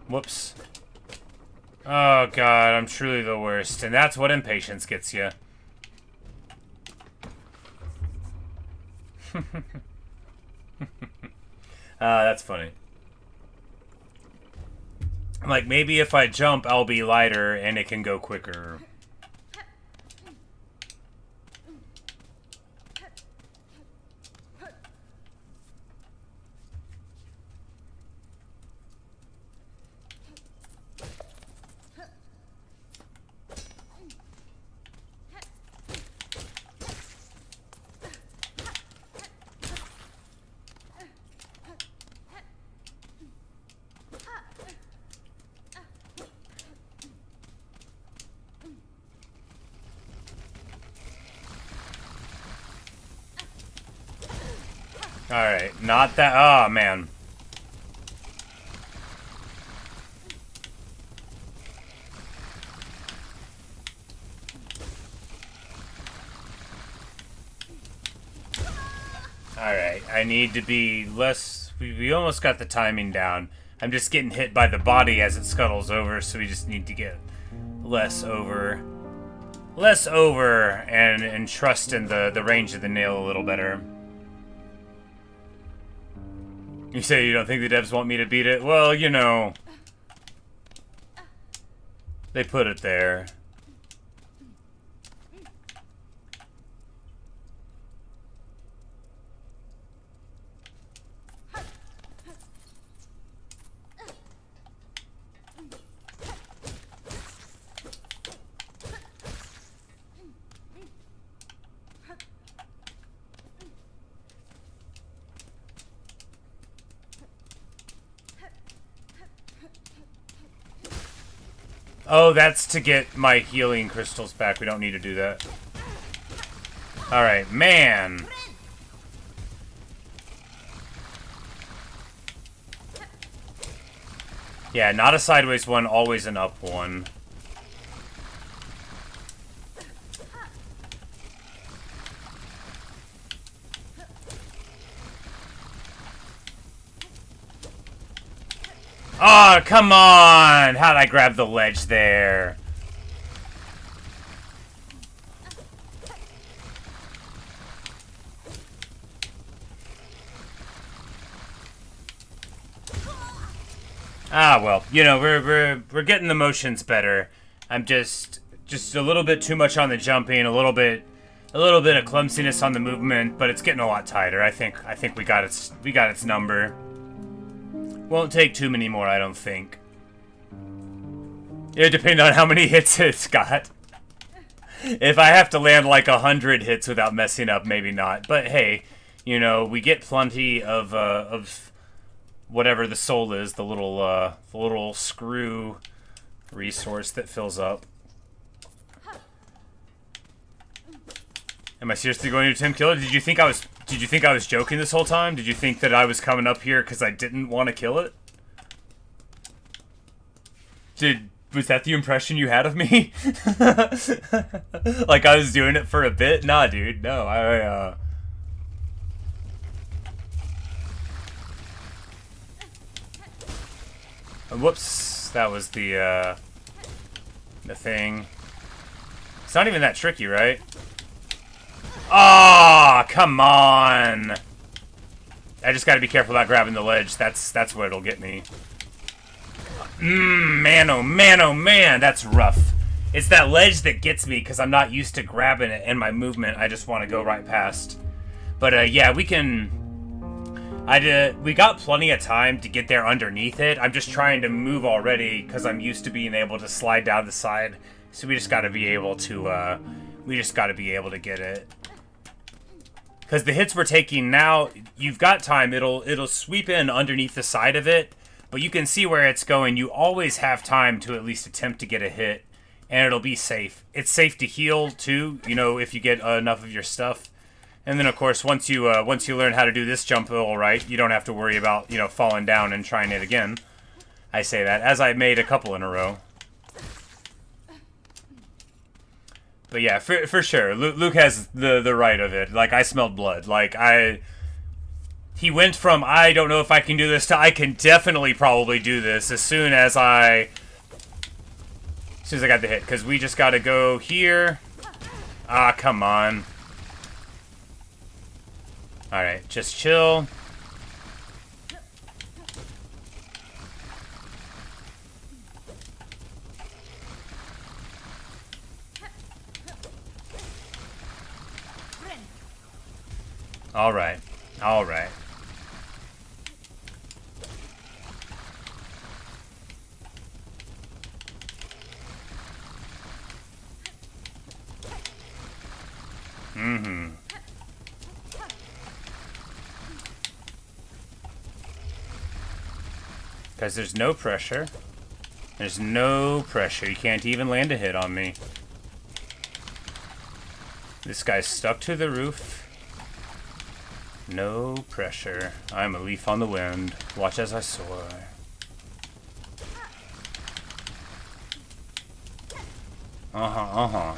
Whoops. Oh god, I'm truly the worst. And that's what impatience gets you. That's funny. Like, maybe if I jump, I'll be lighter and it can go quicker. Alright, not that. Oh, man. Alright, I need to be less. We almost got the timing down. I'm just getting hit by the body as it scuttles over, so we just need to get less over. Less over and trust in the range of the nail a little better. You say you don't think the devs want me to beat it? Well, you know, they put it there. Oh, that's to get my healing crystals back. We don't need to do that. Alright, man. Yeah, not a sideways one, always an up one. Oh, come on! How'd I grab the ledge there? Ah, well, you know, we're getting the motions better. I'm just a little bit too much on the jumping, a little bit of clumsiness on the movement, but it's getting a lot tighter. I think we got its number. Won't take too many more, I don't think. It depends on how many hits it's got. If I have to land like 100 hits without messing up, maybe not. But hey, you know, we get plenty of whatever the soul is, the little screw resource that fills up. Am I seriously going to attempt kill it? Did you think I was joking this whole time? Did you think that I was coming up here because I didn't want to kill it? Was that the impression you had of me? Like I was doing it for a bit? Nah, dude. No, Whoops. That was the thing. It's not even that tricky, right? Oh, come on! I just gotta be careful about grabbing the ledge. That's what it'll get me. Man, oh man, oh man, that's rough. It's that ledge that gets me because I'm not used to grabbing it and my movement. I just want to go right past. But yeah, we can... we got plenty of time to get there underneath it. I'm just trying to move already because I'm used to being able to slide down the side. So we just gotta be able to, get it. Because the hits we're taking now, you've got time. It'll sweep in underneath the side of it, but you can see where it's going. You always have time to at least attempt to get a hit, and it'll be safe. It's safe to heal too, you know, if you get enough of your stuff. And then of course, once you learn how to do this jump all right, you don't have to worry about, you know, falling down and trying it again. I say that as I made a couple in a row. But yeah, for sure, Luke has the right of it. Like, I smelled blood. Like, he went from, I don't know if I can do this, to I can definitely probably do this as soon as I got the hit. Because we just gotta go here. Ah, come on. Alright, just chill. Alright. Alright. Mm-hmm. Because there's no pressure. There's no pressure. You can't even land a hit on me. This guy's stuck to the roof. No pressure. I'm a leaf on the wind. Watch as I soar. Uh-huh.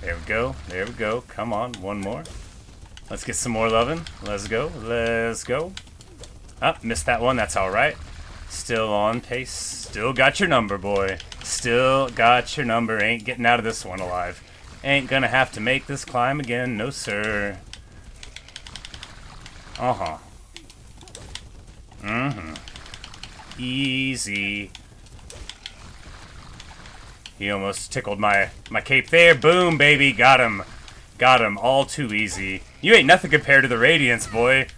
There we go. There we go. Come on. One more. Let's get some more loving. Let's go. Let's go. Ah, missed that one. That's alright. Still on pace. Still got your number, boy. Still got your number. Ain't getting out of this one alive. Ain't gonna have to make this climb again, no sir. Uh-huh. Mm-hmm. Easy. He almost tickled my cape there. Boom, baby. Got him. Got him. All too easy. You ain't nothing compared to the Radiance, boy.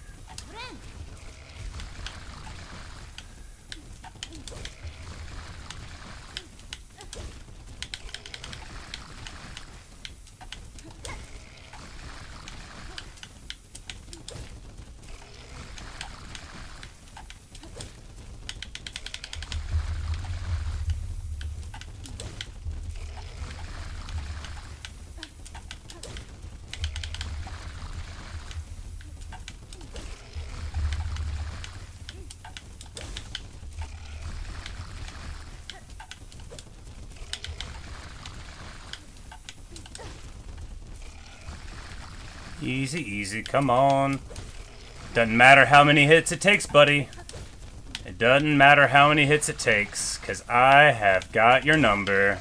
Easy, easy. Come on. Doesn't matter how many hits it takes, buddy. It doesn't matter how many hits it takes, because I have got your number.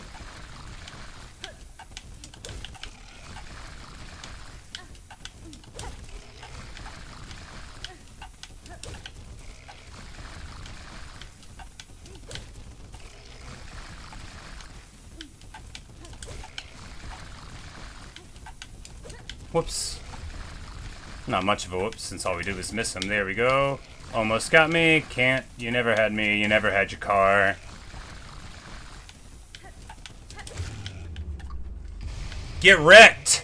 Whoops. Not much of a whoops, since all we did was miss him. There we go. Almost got me. Can't. You never had me. You never had your car. Get wrecked!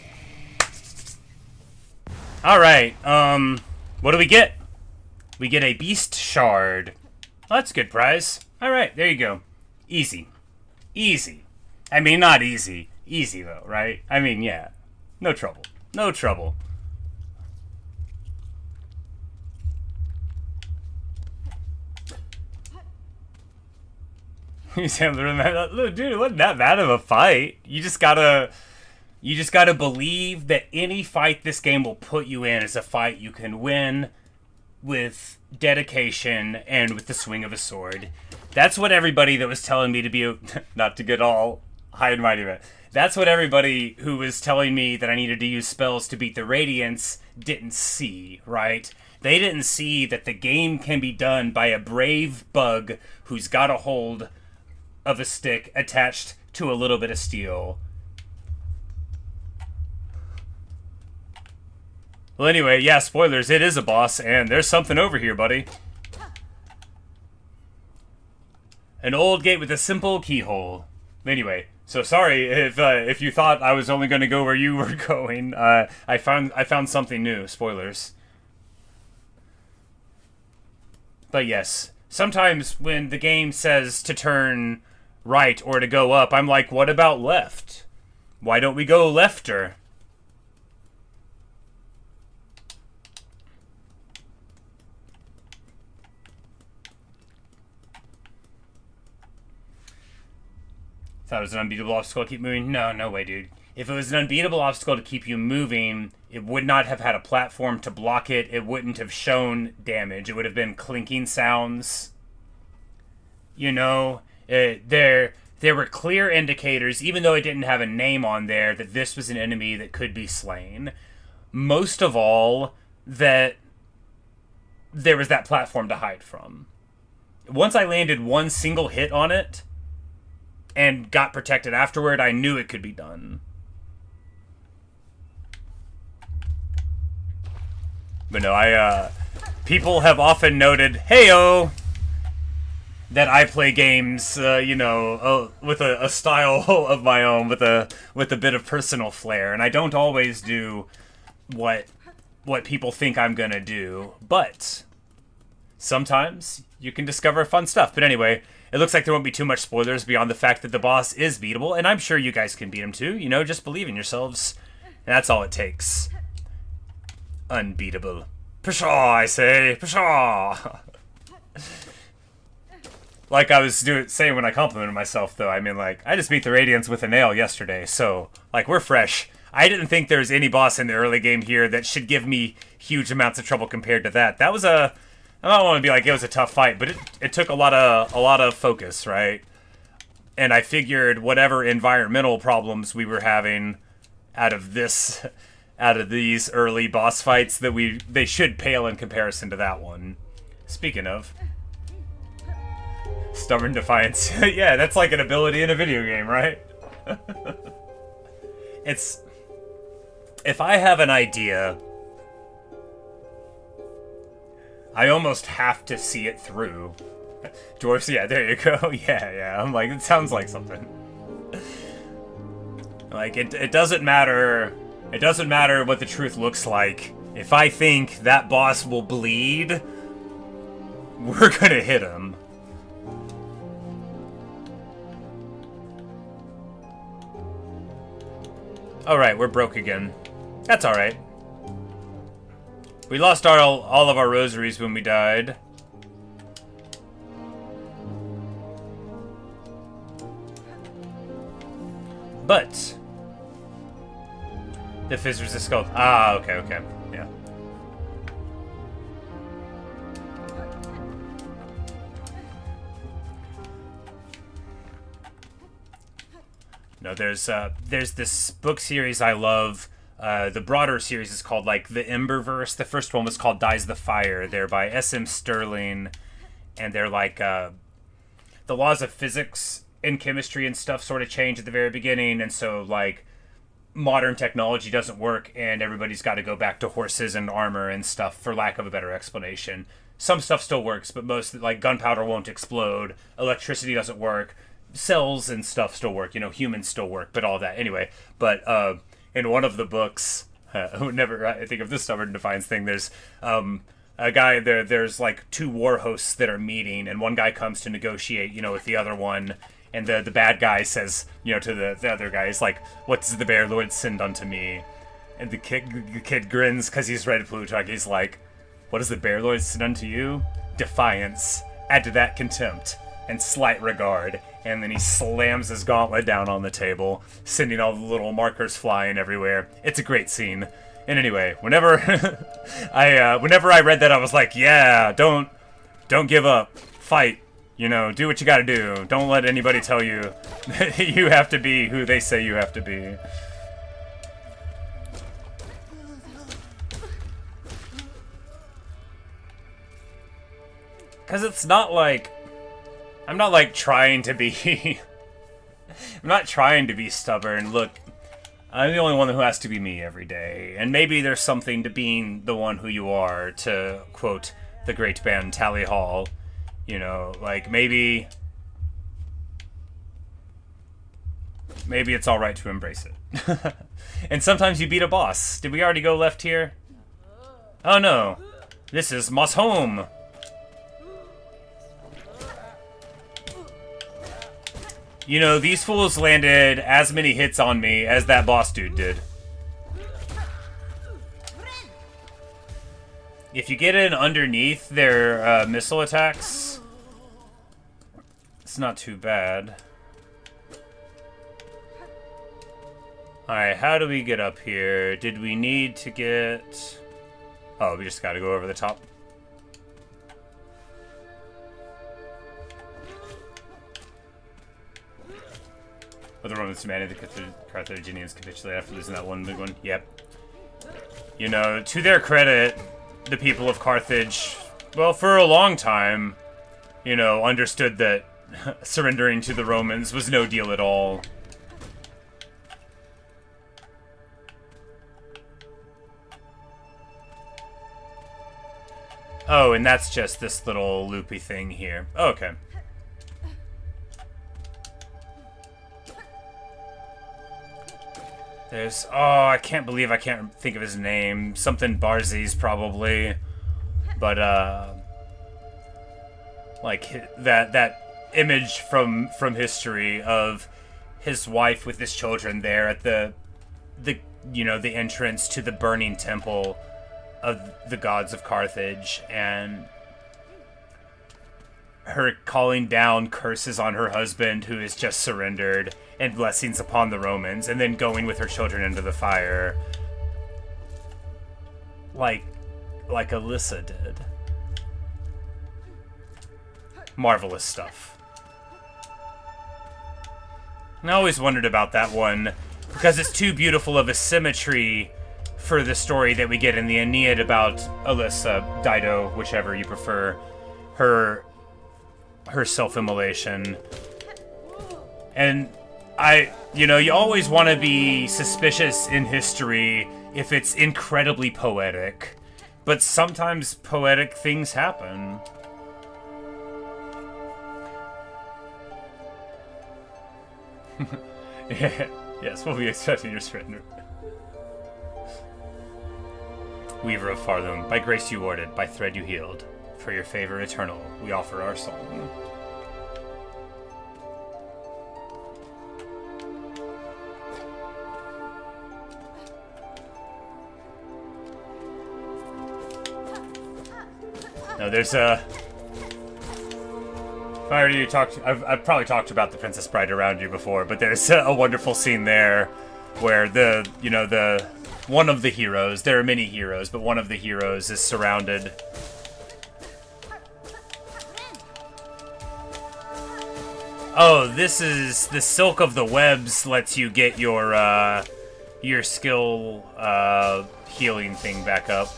Alright, what do we get? We get a beast shard. Well, that's a good prize. Alright, there you go. Easy. Easy. I mean, not easy. Easy, though, right? I mean, yeah. No trouble. No trouble. Dude, it wasn't that bad of a fight. You just gotta believe that any fight this game will put you in is a fight you can win with dedication and with the swing of a sword. That's what everybody that was telling me to be not to get all high and mighty about. That's what everybody who was telling me that I needed to use spells to beat the Radiance didn't see, right? They didn't see that the game can be done by a brave bug who's got a hold of a stick attached to a little bit of steel. Well, anyway, yeah, spoilers, it is a boss, and there's something over here, buddy. An old gate with a simple keyhole. Anyway, so sorry if you thought I was only going to go where you were going. I found something new. Spoilers. But yes, sometimes when the game says to turn right or to go up, I'm like, what about left? Why don't we go lefter? Thought it was an unbeatable obstacle to keep moving? No way, dude. If it was an unbeatable obstacle to keep you moving, it would not have had a platform to block it. It wouldn't have shown damage. It would have been clinking sounds. You know, there were clear indicators, even though it didn't have a name on there, that this was an enemy that could be slain. Most of all, that there was that platform to hide from. Once I landed one single hit on it and got protected afterward, I knew it could be done. But no, people have often noted, hey-o, that I play games, with a style of my own, with a bit of personal flair, and I don't always do what people think I'm gonna do, but sometimes you can discover fun stuff. But anyway, it looks like there won't be too much spoilers beyond the fact that the boss is beatable, and I'm sure you guys can beat him too. You know, just believe in yourselves, and that's all it takes. Unbeatable. Pshaw, I say. Pshaw. Like I was saying when I complimented myself, though, I mean, like, I just beat the Radiance with a nail yesterday, so, like, we're fresh. I didn't think there's any boss in the early game here that should give me huge amounts of trouble compared to that. That was I don't want to be like it was a tough fight, but it took a lot of focus, right? And I figured whatever environmental problems we were having out of this out of these early boss fights that they should pale in comparison to that one. Speaking of Stubborn Defiance, yeah, that's like an ability in a video game, right? It's... If I have an idea, I almost have to see it through. Dwarfs, yeah, there you go. Yeah, I'm like, it sounds like something. Like, it doesn't matter. It doesn't matter what the truth looks like. If I think that boss will bleed, we're gonna hit him. Alright, we're broke again. That's alright. We lost all of our rosaries when we died. But the fizz resist gold. Ah, okay, yeah. No, there's this book series I love. The broader series is called, like, the Emberverse. The first one was called Dies the Fire. They're by S.M. Sterling, and they're like the laws of physics and chemistry and stuff sort of change at the very beginning, and so, like, modern technology doesn't work, and everybody's got to go back to horses and armor and stuff, for lack of a better explanation. Some stuff still works, but most, like, gunpowder won't explode, electricity doesn't work, cells and stuff still work, humans still work, but all that. Anyway, but in one of the books, whenever I think of the Stubborn Defiance thing, there's a guy there's like two war hosts that are meeting, and one guy comes to negotiate, with the other one, and the bad guy says, to the other guy, he's like, "What does the Bear Lord send unto me?" And the kid grins because he's read Plutarch. He's like, "What does the Bear Lord send unto you? Defiance. Add to that contempt and slight regard." And then he slams his gauntlet down on the table, sending all the little markers flying everywhere. It's a great scene. And anyway, whenever whenever I read that, I was like, yeah, don't give up. Fight. Do what you gotta do. Don't let anybody tell you that you have to be who they say you have to be. Because it's not like... I'm not, like, trying to be... I'm not trying to be stubborn. Look, I'm the only one who has to be me every day. And maybe there's something to being the one who you are, to quote the great band Tally Hall. Like, maybe it's alright to embrace it. And sometimes you beat a boss. Did we already go left here? Oh no. This is Moss Home. These fools landed as many hits on me as that boss dude did. If you get in underneath their missile attacks, it's not too bad. Alright, how do we get up here? Did we need to get... Oh, we just gotta go over the top. But the Romans demanded the Carthaginians capitulate after losing that one big one. Yep. To their credit, the people of Carthage, well, for a long time, understood that surrendering to the Romans was no deal at all. Oh, and that's just this little loopy thing here. Oh, okay. There's... Oh, I can't believe I can't think of his name. Something Barzes, probably. But, like, that image from history of his wife with his children there at the entrance to the burning temple of the gods of Carthage, and her calling down curses on her husband who has just surrendered, and blessings upon the Romans, and then going with her children into the fire. Like Alyssa did. Marvelous stuff. And I always wondered about that one, because it's too beautiful of a symmetry for the story that we get in the Aeneid about Alyssa, Dido, whichever you prefer, her self-immolation. And you always want to be suspicious in history if it's incredibly poetic, but sometimes poetic things happen. Yes, we'll be expecting your surrender. Weaver of Farloom, by grace you warded, by thread you healed. For your favor eternal, we offer our song. No, there's a... I've probably talked about the Princess Bride around you before, but there's a wonderful scene there where one of the heroes, there are many heroes, but one of the heroes is surrounded. Oh, this is the Silk of the Webs lets you get your skill healing thing back up.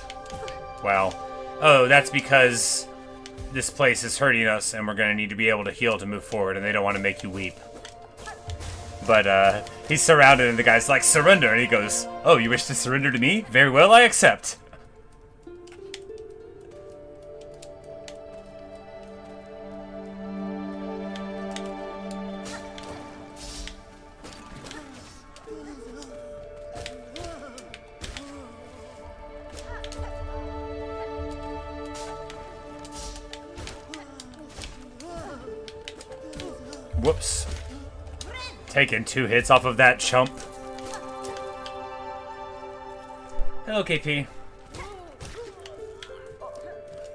Wow. Oh, that's because this place is hurting us and we're going to need to be able to heal to move forward, and they don't want to make you weep. But he's surrounded and the guy's like, surrender, and he goes, oh, you wish to surrender to me? Very well, I accept. Whoops. Taking 2 hits off of that chump. Hello, KP.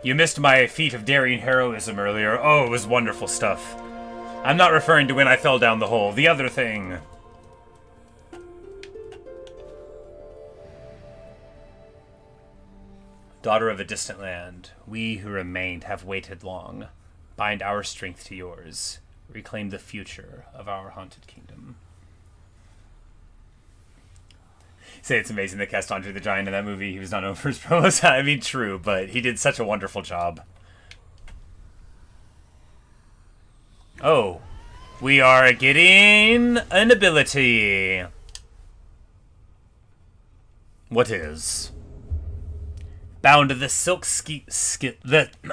You missed my feat of daring heroism earlier. Oh, it was wonderful stuff. I'm not referring to when I fell down the hole. The other thing. Daughter of a distant land, we who remained have waited long. Bind our strength to yours. Reclaim the future of our haunted kingdom. Say it's amazing that cast Andre the Giant in that movie. He was not known for his promos. I mean, true, but he did such a wonderful job. Oh, we are getting an ability. What is? Bound to the silk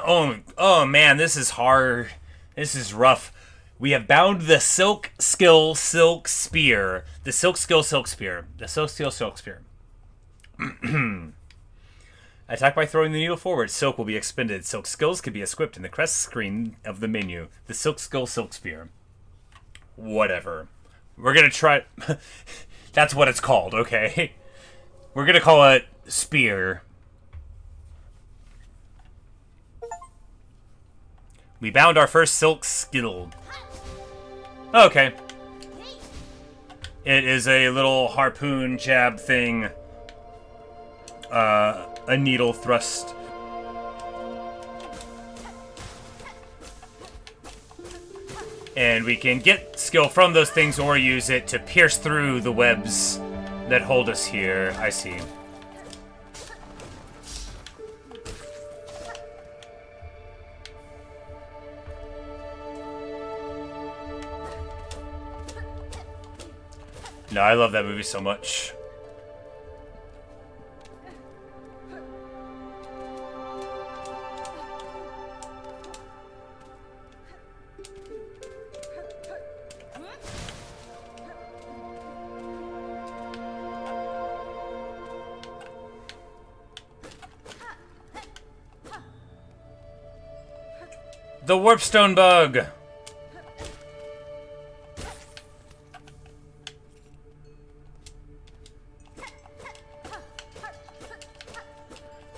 oh man, this is hard. This is rough. We have bound the silk skill silk spear. The silk skill silk spear. The silk skill silk spear. Attack by throwing the needle forward. Silk will be expended. Silk skills can be equipped in the crest screen of the menu. The silk skill silk spear. Whatever. We're gonna try. That's what it's called, okay? We're gonna call it spear. We bound our first silk skill. Okay. It is a little harpoon jab thing. A needle thrust. And we can get skill from those things or use it to pierce through the webs that hold us here. I see. No, I love that movie so much. The Warpstone Bug!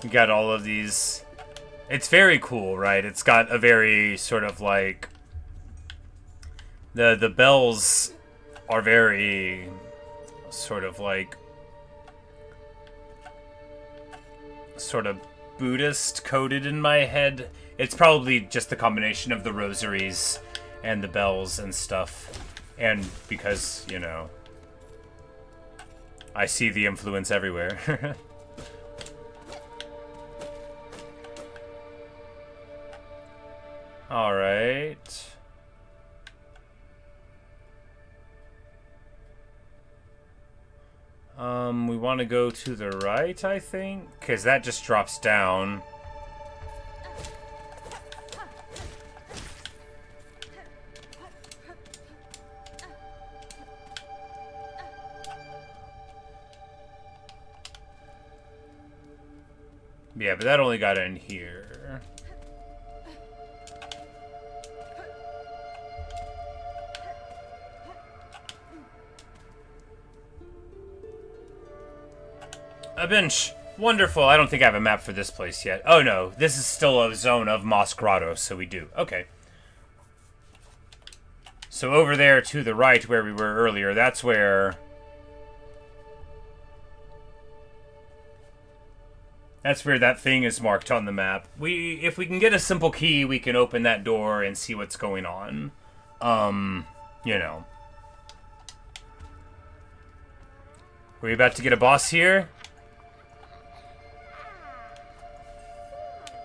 You got all of these. It's very cool, right? It's got a very sort of like the bells are very sort of like sort of Buddhist coded in my head. It's probably just the combination of the rosaries and the bells and stuff. And because, you know, I see the influence everywhere. Alright. We want to go to the right, I think, because that just drops down. Yeah, but that only got in here. A bench. Wonderful. I don't think I have a map for this place yet. Oh no, this is still a zone of Moss Grotto, so we do. Okay. So over there to the right where we were earlier, that's where... That's where that thing is marked on the map. If we can get a simple key, we can open that door and see what's going on. You know. Were you about to get a boss here?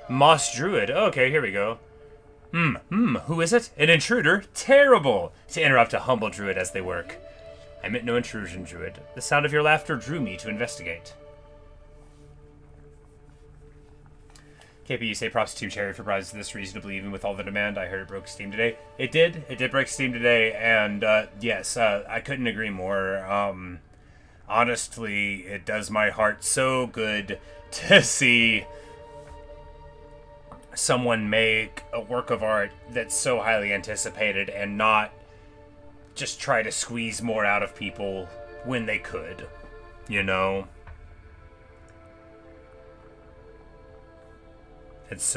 Moss Druid. Okay, here we go. Who is it? An intruder? Terrible! To interrupt a humble druid as they work. I meant no intrusion, druid. The sound of your laughter drew me to investigate. KP, you say props to Team Cherry for prizes this reasonably, even with all the demand. I heard it broke Steam today. It did. It did break Steam today, and yes, I couldn't agree more. Honestly, it does my heart so good to see someone make a work of art that's so highly anticipated and not just try to squeeze more out of people when they could, you know? It's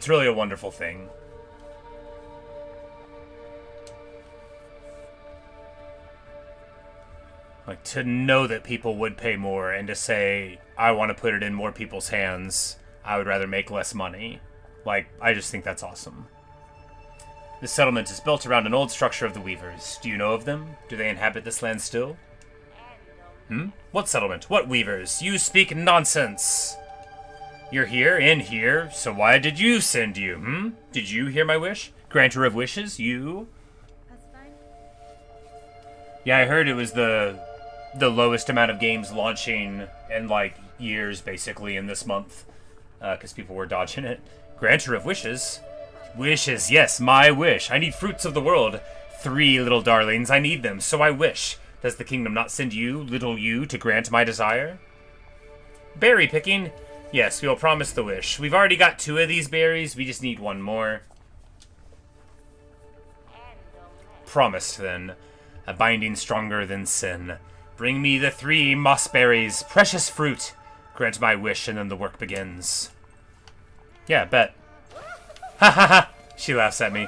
really a wonderful thing. Like, to know that people would pay more and to say, I want to put it in more people's hands, I would rather make less money. Like, I just think that's awesome. This settlement is built around an old structure of the Weavers. Do you know of them? Do they inhabit this land still? What settlement? What Weavers? You speak nonsense! You're here, in here, so why did you send you, Did you hear my wish? Granter of wishes, you? That's fine. Yeah, I heard it was the lowest amount of games launching in, like, years, basically, in this month. Because people were dodging it. Granter of wishes? Wishes, yes, my wish. I need fruits of the world. 3 little darlings, I need them, so I wish. Does the kingdom not send you, little you, to grant my desire? Berry picking? Yes, we will promise the wish. We've already got 2 of these berries, we just need 1 more. Promised, then. A binding stronger than sin. Bring me the 3 moss berries, precious fruit. Grant my wish, and then the work begins. Yeah, bet. Ha ha ha! She laughs at me.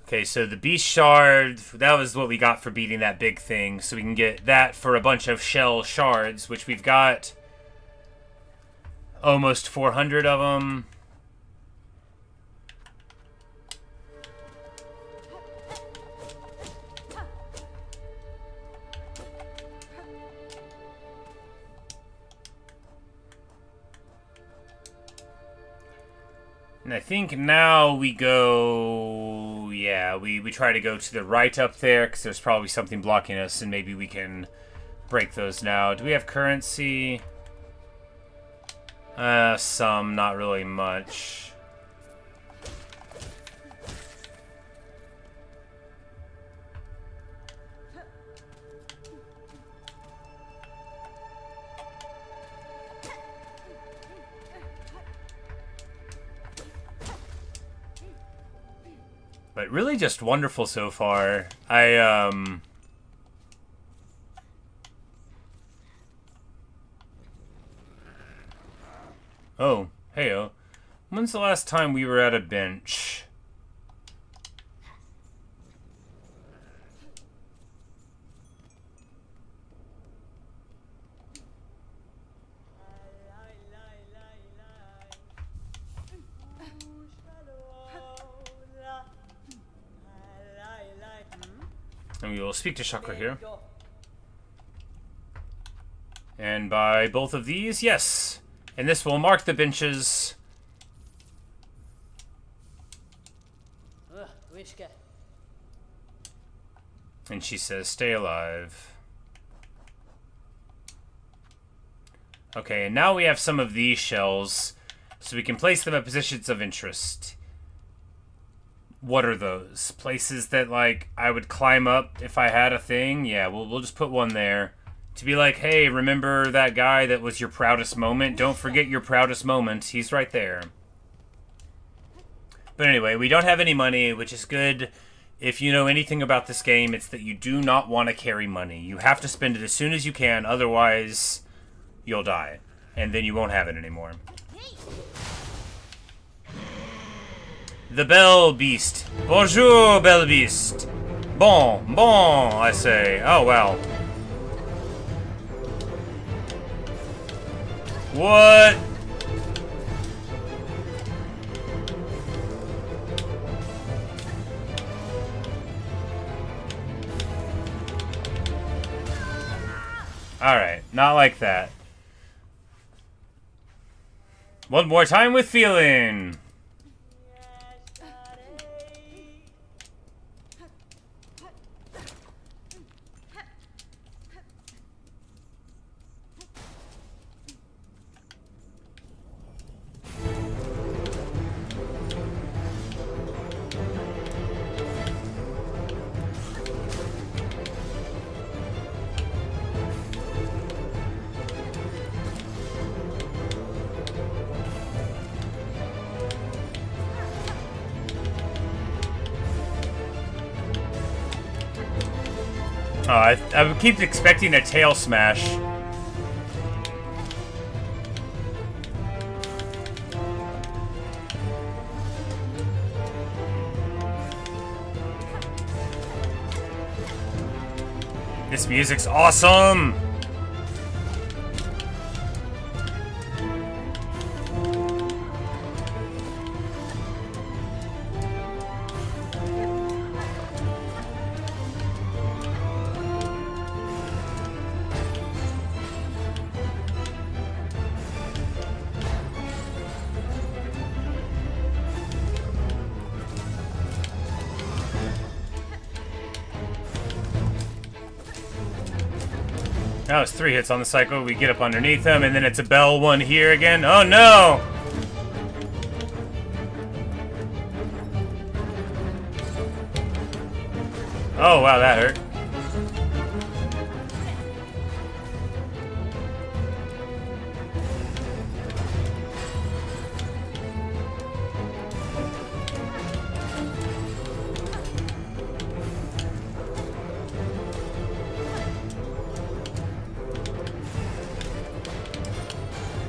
Okay, so the Beast Shard, that was what we got for beating that big thing. So we can get that for a bunch of shell shards, which we've got almost 400 of them. And I think now we go... Yeah, we try to go to the right up there, because there's probably something blocking us, and maybe we can break those now. Do we have currency? Some, not really much. But really just wonderful so far. Oh, heyo. When's the last time we were at a bench? And we will speak to Chakra here. And by both of these, yes. And this will mark the benches. And she says, stay alive. Okay, and now we have some of these shells, so we can place them at positions of interest. What are those? Places that, like, I would climb up if I had a thing? Yeah, we'll just put one there. To be like, hey, remember that guy that was your proudest moment? Don't forget your proudest moment. He's right there. But anyway, we don't have any money, which is good. If you know anything about this game, it's that you do not want to carry money. You have to spend it as soon as you can, otherwise you'll die. And then you won't have it anymore. The Bell Beast. Bonjour, Bell Beast. Bon, I say. Oh, well. What? Alright, not like that. One more time with feeling. Oh, I keep expecting a tail smash. This music's awesome! Now it's 3 hits on the cycle. We get up underneath them, and then it's a bell one here again. Oh no! Oh wow, that hurt.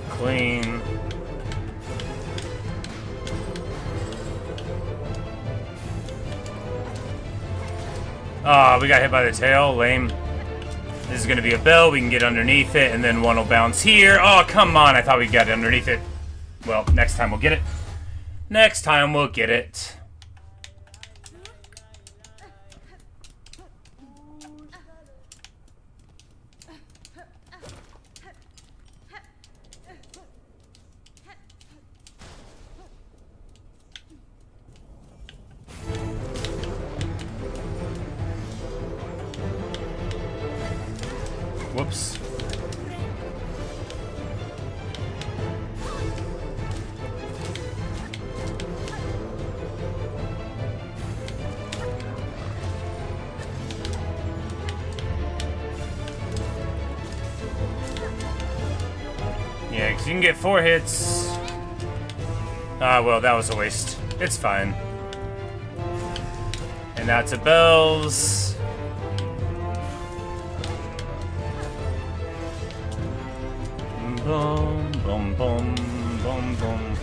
Clean. Ah, we got hit by the tail. Lame. This is going to be a bell. We can get underneath it, and then one will bounce here. Oh, come on. I thought we got underneath it. Well, next time we'll get it. Next time we'll get it. Whoops. Yeah, because you can get 4 hits. Ah, well, that was a waste. It's fine. And now to bells. Boom, boom, boom, boom, boom.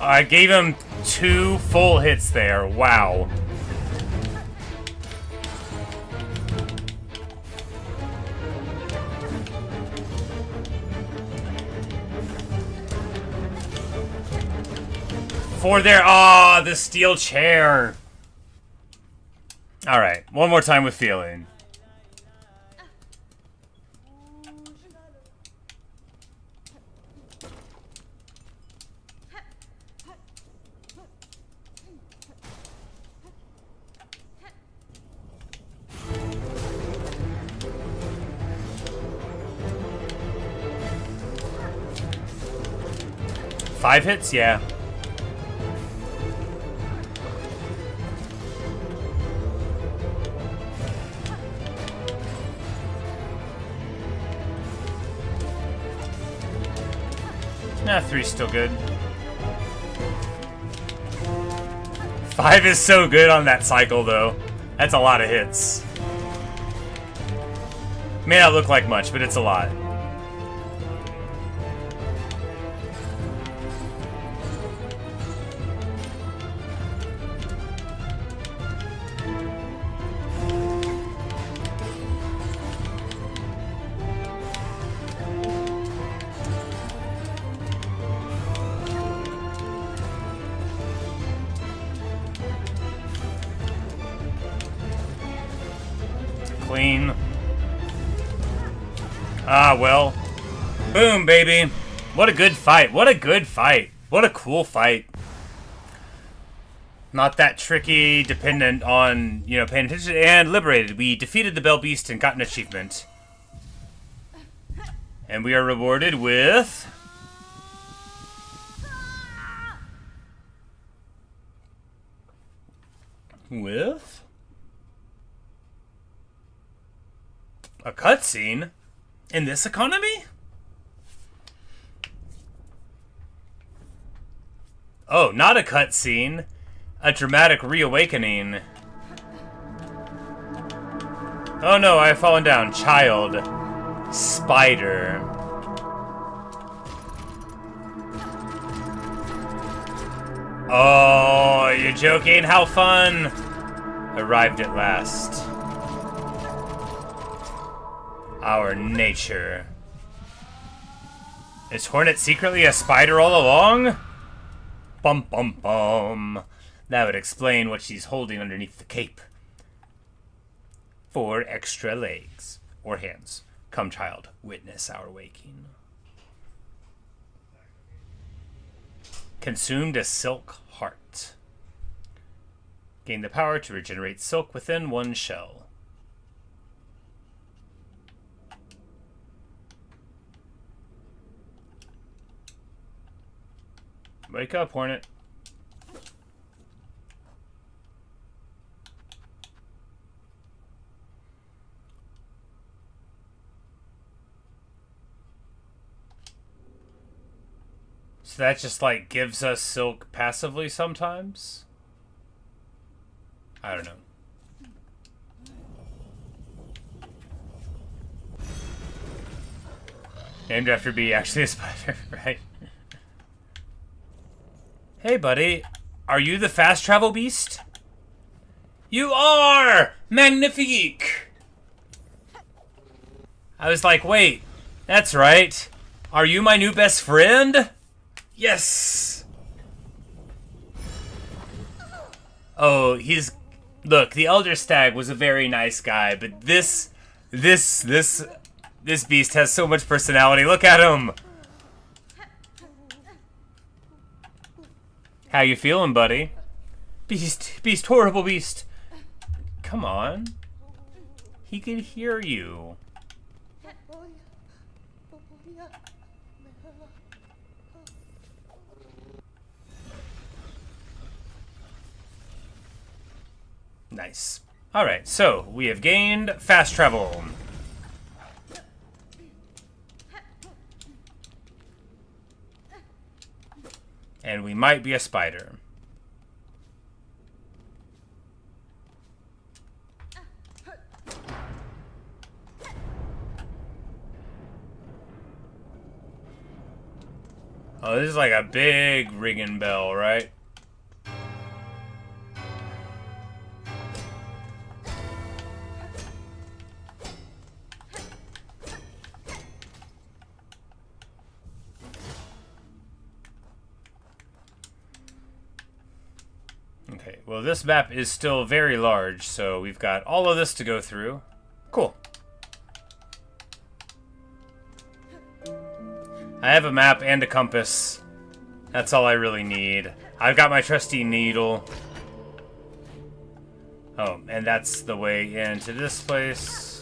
I gave him 2 full hits there. Wow. For their the steel chair. All right, one more time with feeling. Five hits, yeah. Nah, 3's still good. 5 is so good on that cycle, though. That's a lot of hits. May not look like much, but it's a lot. Clean. Ah, well. Boom, baby. What a good fight. What a good fight. What a cool fight. Not that tricky, dependent on, paying attention, and liberated. We defeated the Bell Beast and got an achievement. And we are rewarded with... a cutscene? In this economy? Oh, not a cutscene. A dramatic reawakening. Oh no, I have fallen down. Child. Spider. Oh, you're joking? How fun! Arrived at last. Our nature. Is Hornet secretly a spider all along? Bum bum bum. That would explain what she's holding underneath the cape. 4 extra legs. Or hands. Come, child, witness our waking. Consumed a silk heart. Gain the power to regenerate silk within one shell. Wake up, Hornet. So that just, like, gives us silk passively sometimes? I don't know. Named after be actually a spider, right? Hey, buddy. Are you the fast travel beast? You are! Magnifique! I was like, wait. That's right. Are you my new best friend? Yes! Oh, he's... Look, the Elder Stag was a very nice guy, but this beast has so much personality. Look at him! How you feeling, buddy? Beast, horrible beast. Come on. He can hear you. Nice. Alright, so we have gained fast travel. And we might be a spider. Oh, this is like a big ringing bell, right? Okay, well this map is still very large, so we've got all of this to go through. Cool. I have a map and a compass. That's all I really need. I've got my trusty needle. Oh, and that's the way into this place.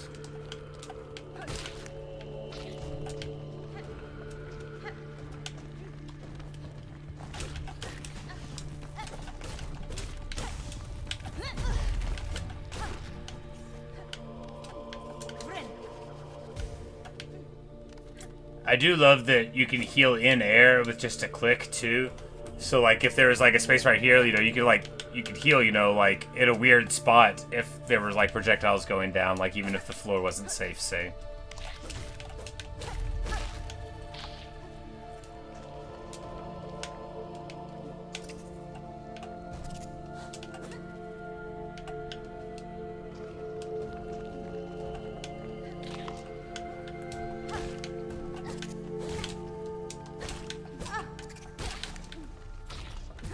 I do love that you can heal in air with just a click too. So like if there was like a space right here, you know, you could heal, you know, like in a weird spot if there were like projectiles going down, like even if the floor wasn't safe, say.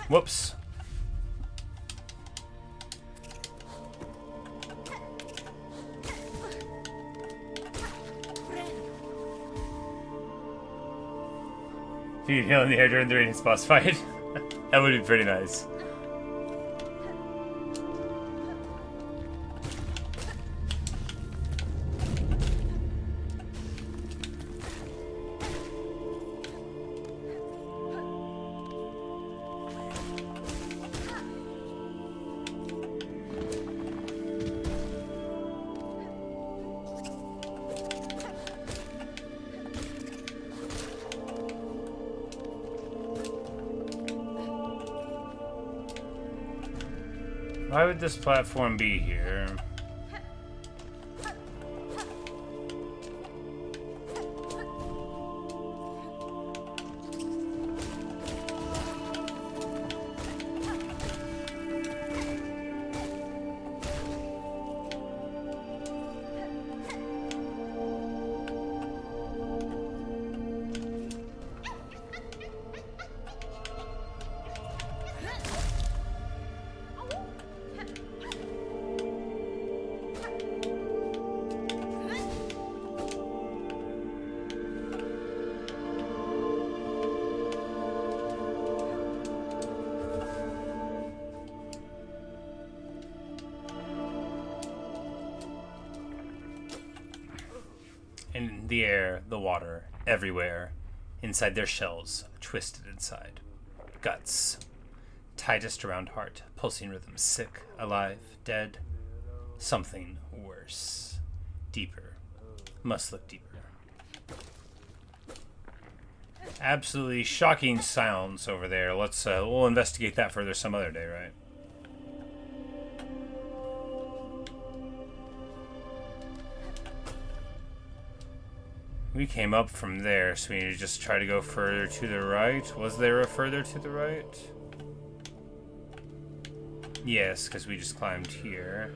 Whoops. If you heal in the air during the Radiance boss fight, that would be pretty nice. Why would this platform be here? In the air, the water, everywhere. Inside their shells, twisted inside. Guts. Tightest around heart, pulsing rhythm, sick, alive, dead. Something worse. Deeper. Must look deeper. Absolutely shocking sounds over there. We'll investigate that further some other day, right? We came up from there, so we need to just try to go further to the right. Was there a further to the right? Yes, because we just climbed here.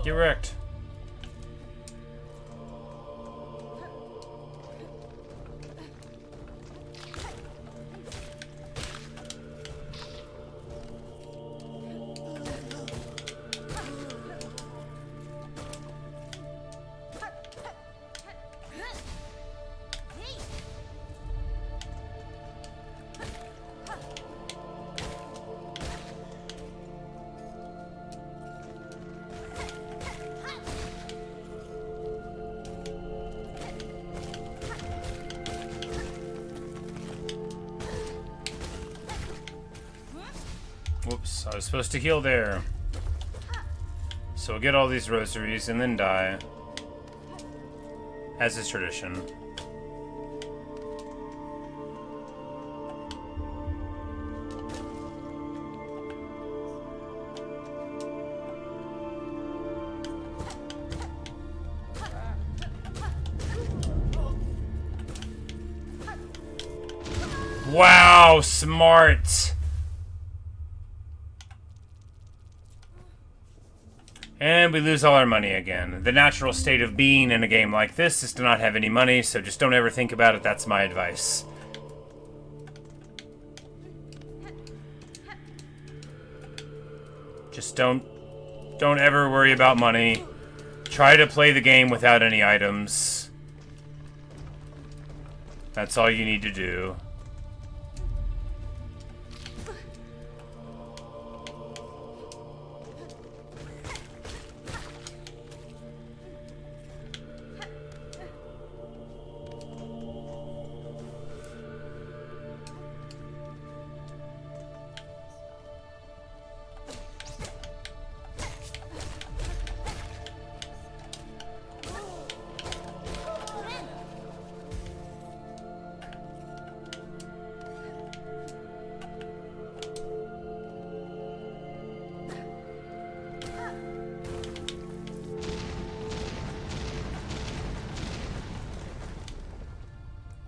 Get wrecked. Whoops, I was supposed to heal there. So we'll get all these rosaries and then die. As is tradition. Wow, smart. And we lose all our money again. The natural state of being in a game like this is to not have any money, so just don't ever think about it. That's my advice. Just don't ever worry about money. Try to play the game without any items. That's all you need to do.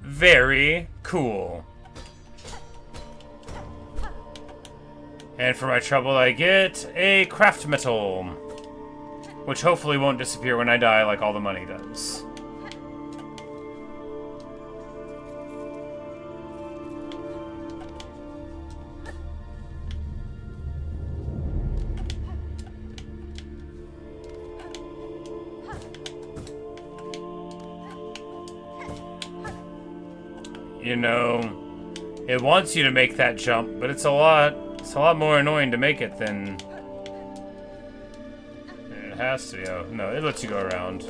Very cool. And for my trouble I get a craft metal, which hopefully won't disappear when I die like all the money does. You know, it wants you to make that jump, but it's a lot more annoying to make it than it has to. Oh, no, it lets you go around.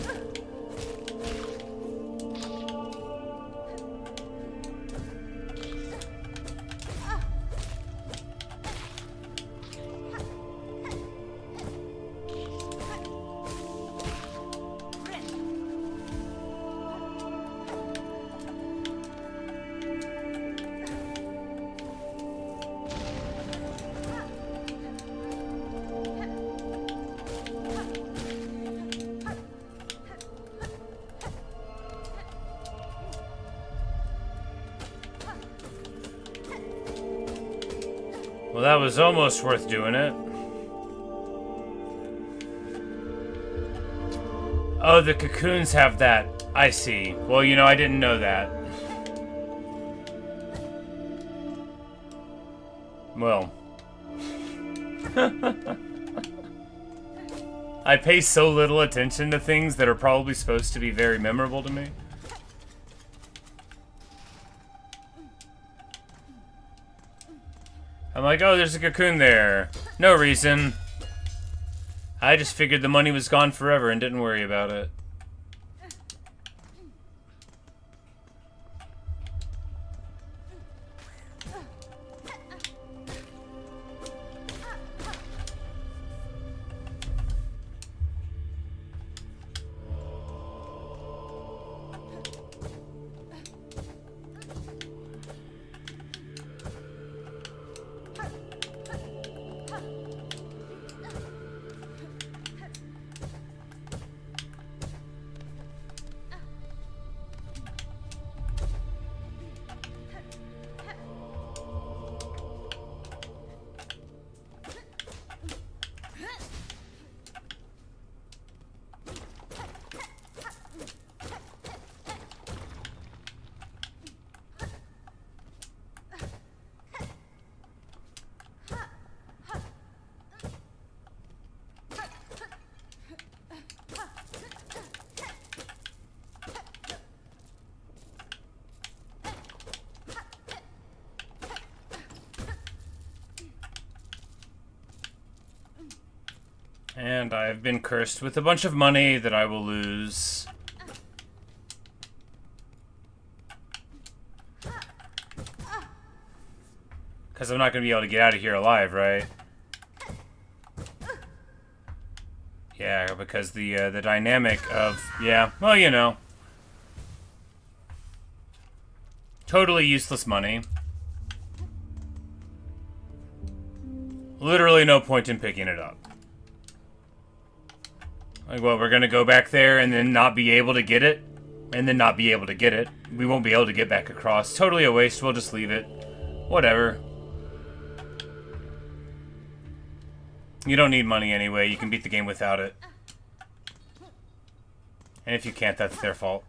Well, that was almost worth doing it. Oh, the cocoons have that. I see. Well, you know, I didn't know that. Well. I pay so little attention to things that are probably supposed to be very memorable to me. I'm like, oh, there's a cocoon there. No reason. I just figured the money was gone forever and didn't worry about it. And I've been cursed with a bunch of money that I will lose. Because I'm not going to be able to get out of here alive, right? Yeah, because the dynamic of... Yeah, well, you know. Totally useless money. Literally no point in picking it up. Like, well, we're gonna go back there and then not be able to get it? And then not be able to get it. We won't be able to get back across. Totally a waste, we'll just leave it. Whatever. You don't need money anyway. You can beat the game without it. And if you can't, that's their fault.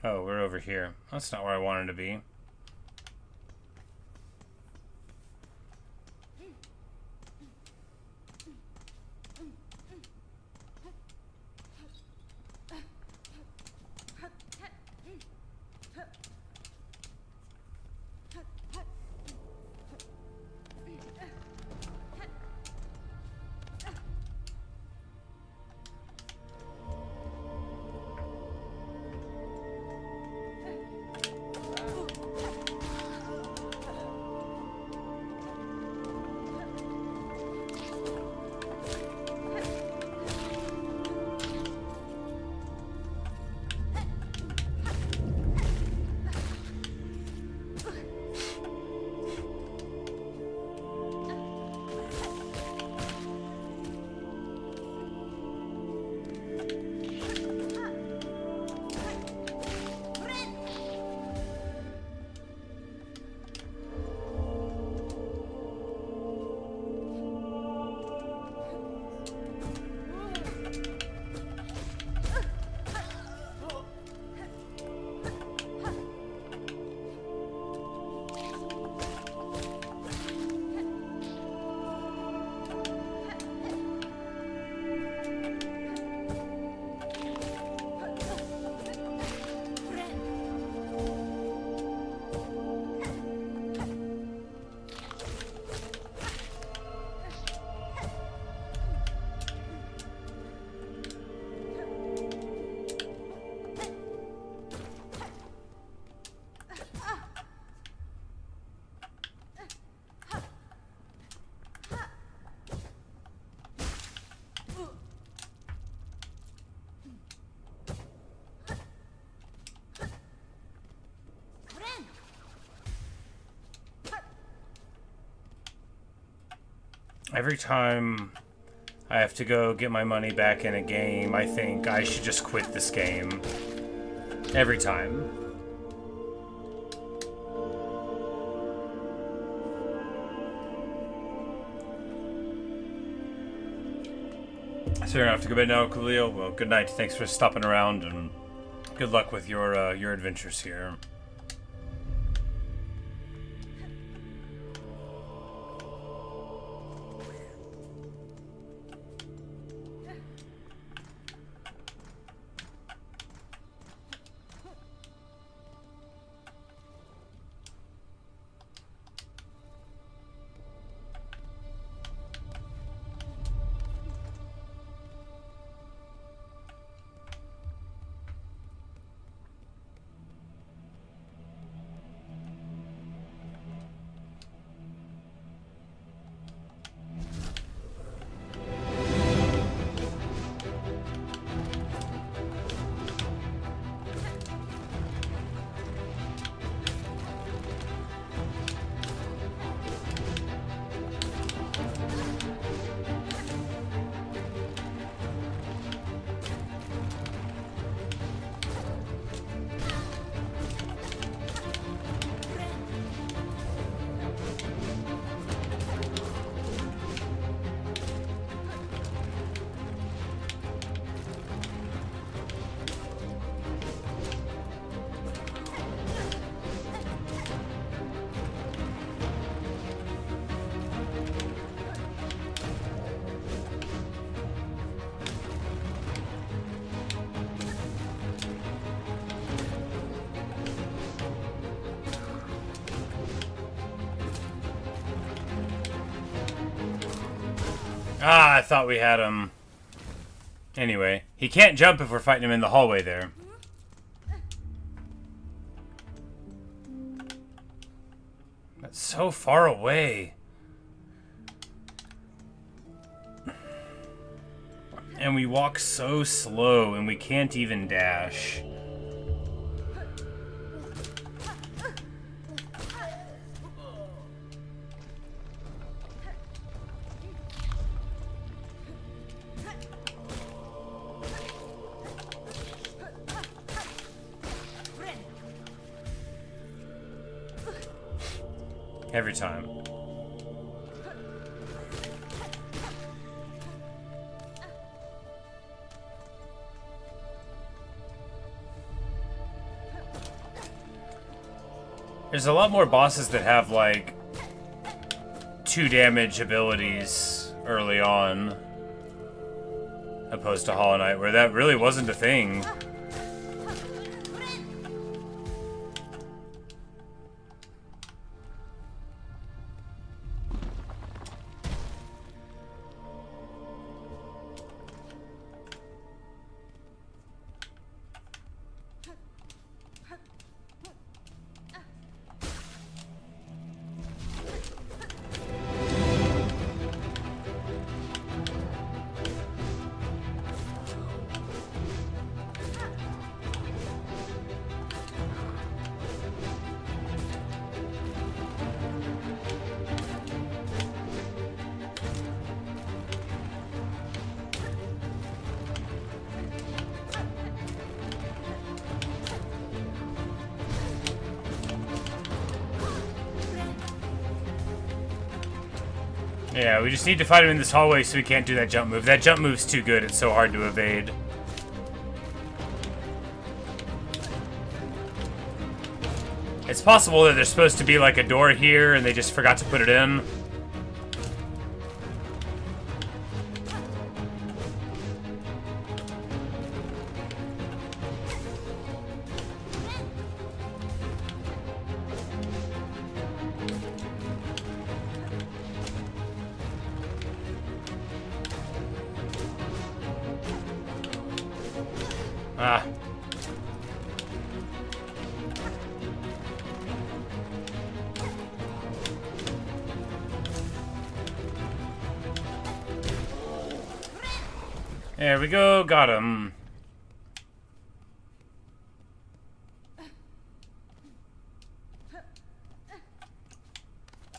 Oh, we're over here. That's not where I wanted to be. Every time I have to go get my money back in a game, I think I should just quit this game. Every time. So you're gonna have to go to bed now, Khalil. Well, good night. Thanks for stopping around, and good luck with your adventures here. Ah, I thought we had him. Anyway, he can't jump if we're fighting him in the hallway there. That's so far away. And we walk so slow, and we can't even dash. Every time. There's a lot more bosses that have, like, 2 damage abilities early on, opposed to Hollow Knight, where that really wasn't a thing. Yeah, we just need to fight him in this hallway so we can't do that jump move. That jump move's too good, it's so hard to evade. It's possible that there's supposed to be like a door here and they just forgot to put it in. Ah. There we go, got him.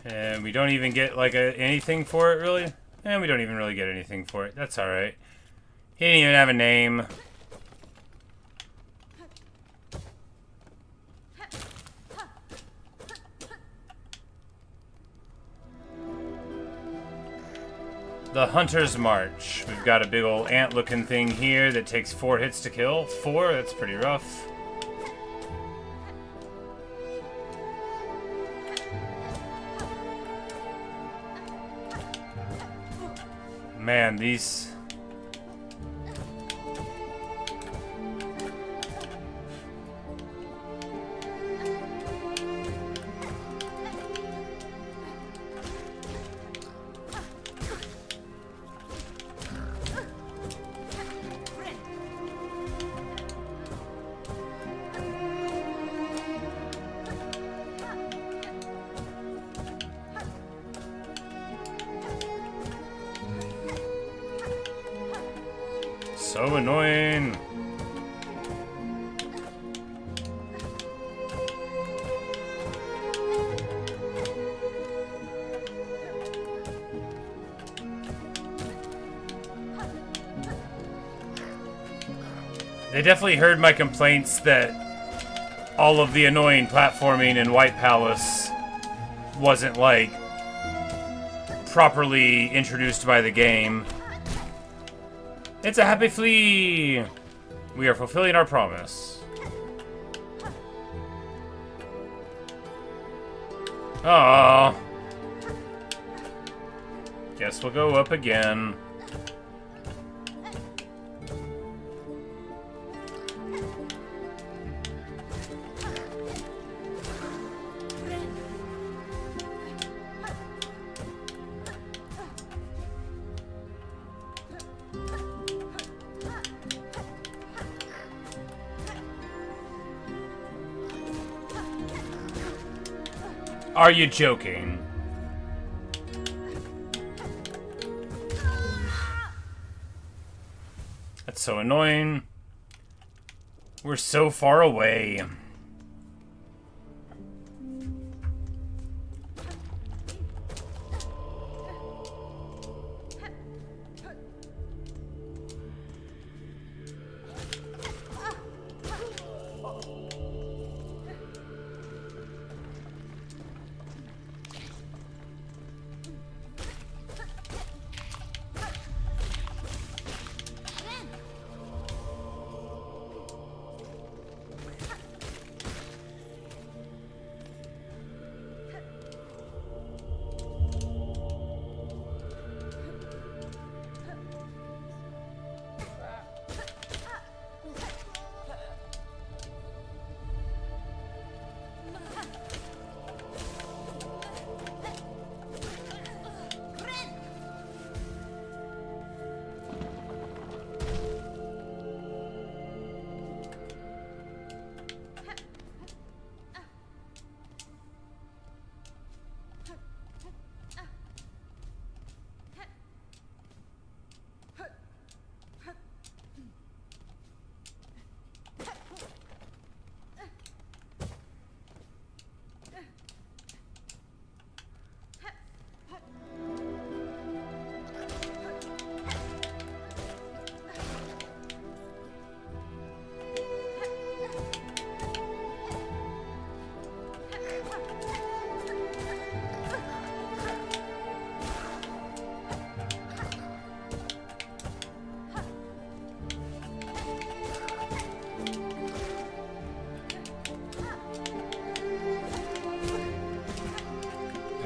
And we don't even get like anything for it, really? And we don't even really get anything for it. That's alright. He didn't even have a name. The Hunter's March. We've got a big old ant-looking thing here that takes 4 hits to kill. 4? That's pretty rough. Man, these... so annoying. They definitely heard my complaints that all of the annoying platforming in White Palace wasn't, like, properly introduced by the game. It's a happy flea! We are fulfilling our promise. Aww. Guess we'll go up again. Are you joking? That's so annoying. We're so far away.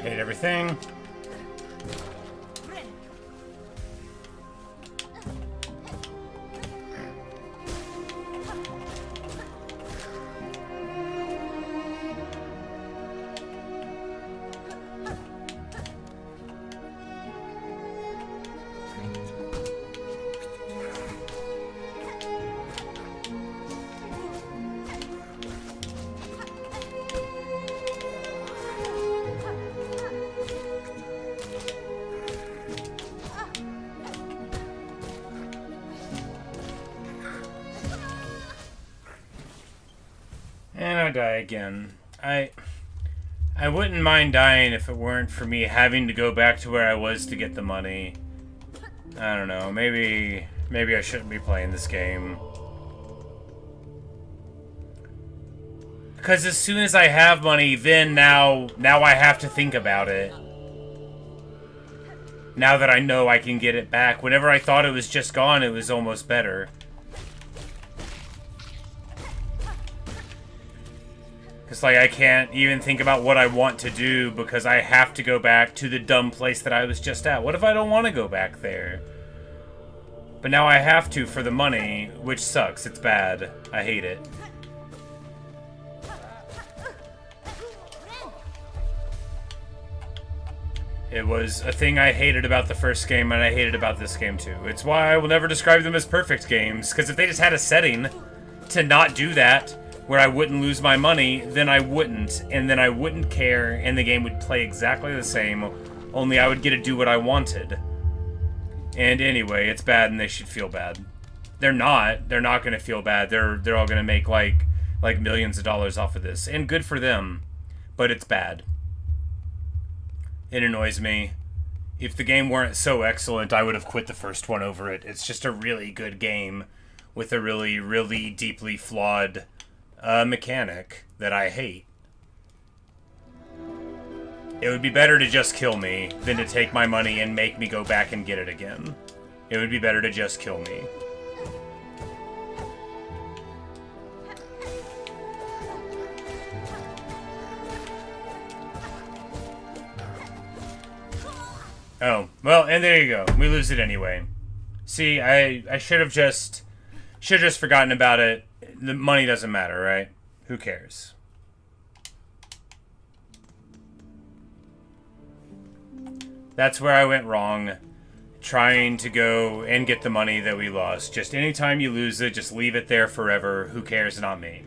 Paid everything. And I die again. I wouldn't mind dying if it weren't for me having to go back to where I was to get the money. I don't know, maybe I shouldn't be playing this game. Because as soon as I have money, then now I have to think about it. Now that I know I can get it back. Whenever I thought it was just gone, it was almost better. It's like I can't even think about what I want to do because I have to go back to the dumb place that I was just at. What if I don't want to go back there? But now I have to for the money, which sucks. It's bad. I hate it. It was a thing I hated about the first game, and I hated about this game too. It's why I will never describe them as perfect games, because if they just had a setting to not do that, where I wouldn't lose my money, then I wouldn't, and then I wouldn't care, and the game would play exactly the same, only I would get to do what I wanted. And anyway, it's bad, and they should feel bad. They're not gonna feel bad. They're all gonna make like millions of dollars off of this, and good for them, but it's bad. It annoys me. If the game weren't so excellent, I would have quit the first one over it. It's just a really good game with a really, really deeply flawed mechanic that I hate. It would be better to just kill me than to take my money and make me go back and get it again. It would be better to just kill me. Oh, well, and there you go. We lose it anyway. See, I should have just forgotten about it. The money doesn't matter, right? Who cares? That's where I went wrong. Trying to go and get the money that we lost. Just anytime you lose it, just leave it there forever. Who cares? Not me.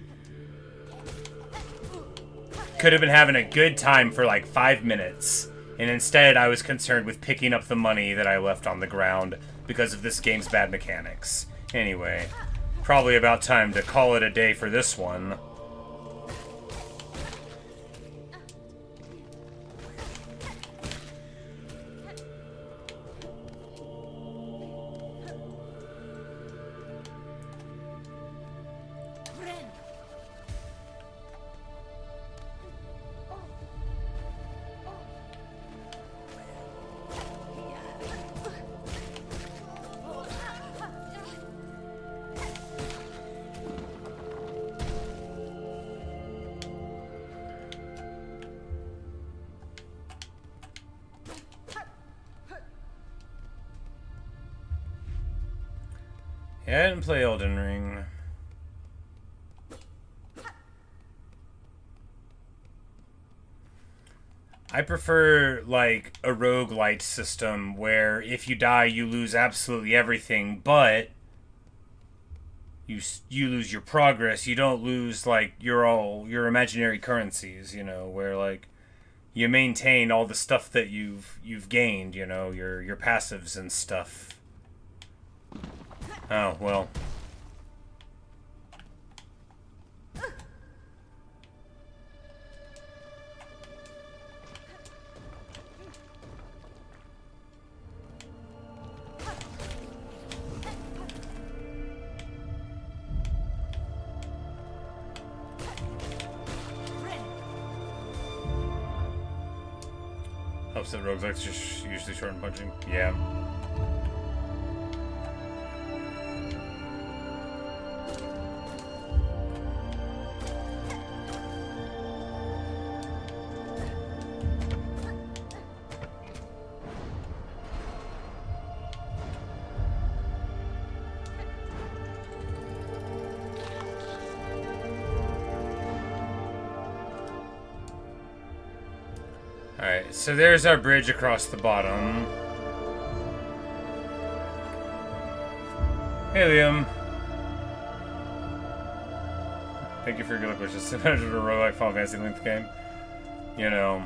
Could have been having a good time for like 5 minutes. And instead, I was concerned with picking up the money that I left on the ground because of this game's bad mechanics. Anyway, probably about time to call it a day for this one. Yeah, I didn't play Elden Ring. I prefer, like, a roguelite system where if you die, you lose absolutely everything, but you lose your progress. You don't lose, like, your imaginary currencies, you know, where, like, you maintain all the stuff that you've gained, you know, your passives and stuff. Oh, well. Helps that roguelikes just usually short and punching. Yeah. Alright, so there's our bridge across the bottom. Hey, Liam. Thank you for your good luck wishes. Imagine a roguelike Final Fantasy length game. You know.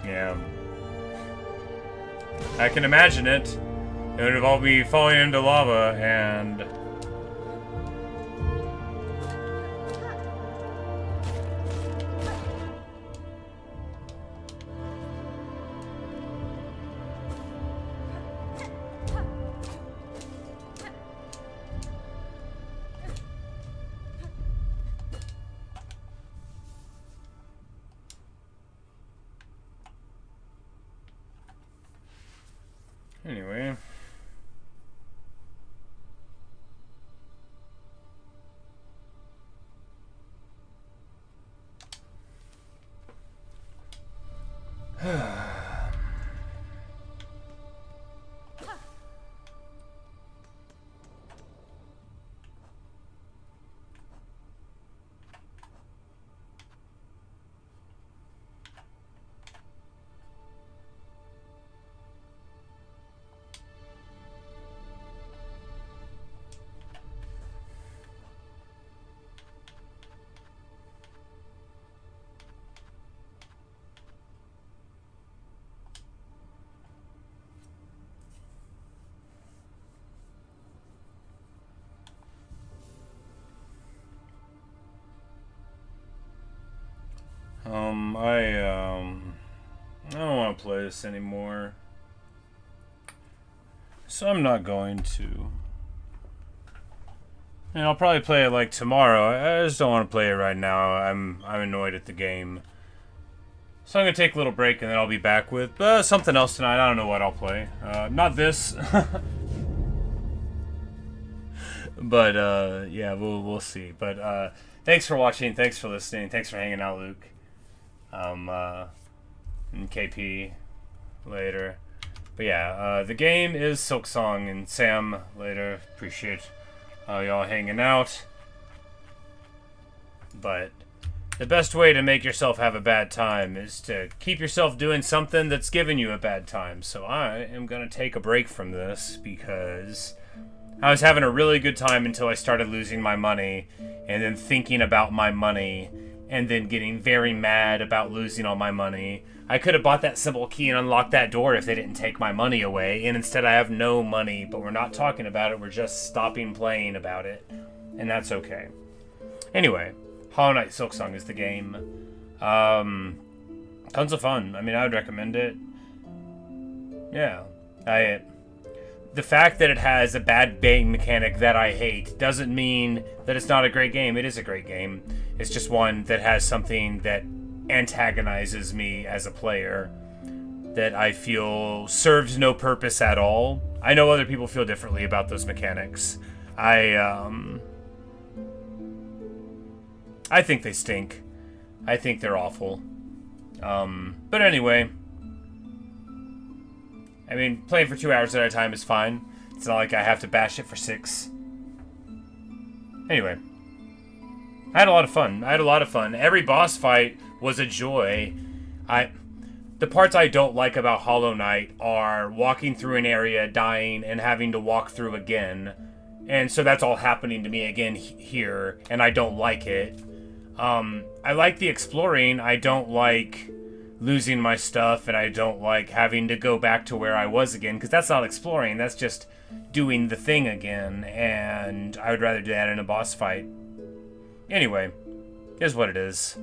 Yeah. I can imagine it. It would involve me falling into lava and... Anyway. I don't want to play this anymore. So I'm not going to. And I'll probably play it like tomorrow. I just don't want to play it right now. I'm annoyed at the game. So I'm going to take a little break and then I'll be back with something else tonight. I don't know what I'll play. Not this. But yeah, we'll see. But thanks for watching. Thanks for listening. Thanks for hanging out, Luke. And KP later. But yeah, the game is Silksong, and Sam later. Appreciate y'all hanging out. But the best way to make yourself have a bad time is to keep yourself doing something that's giving you a bad time. So I am going to take a break from this because I was having a really good time until I started losing my money and then thinking about my money and then getting very mad about losing all my money. I could have bought that simple key and unlocked that door if they didn't take my money away, and instead I have no money, but we're not talking about it, we're just stopping playing about it, and that's okay. Anyway, Hollow Knight Silksong is the game. Tons of fun. I mean, I would recommend it. Yeah. The fact that it has a bad baiting mechanic that I hate doesn't mean that it's not a great game. It is a great game. It's just one that has something that antagonizes me as a player that I feel serves no purpose at all. I know other people feel differently about those mechanics. I think they stink. I think they're awful. But anyway, I mean, playing for 2 hours at a time is fine. It's not like I have to bash it for 6. Anyway, I had a lot of fun. Every boss fight was a joy. The parts I don't like about Hollow Knight are walking through an area, dying, and having to walk through again. And so that's all happening to me again here, and I don't like it. I like the exploring. I don't like losing my stuff, and I don't like having to go back to where I was again, because that's not exploring, that's just doing the thing again, and I would rather do that in a boss fight. Anyway, here's what it is.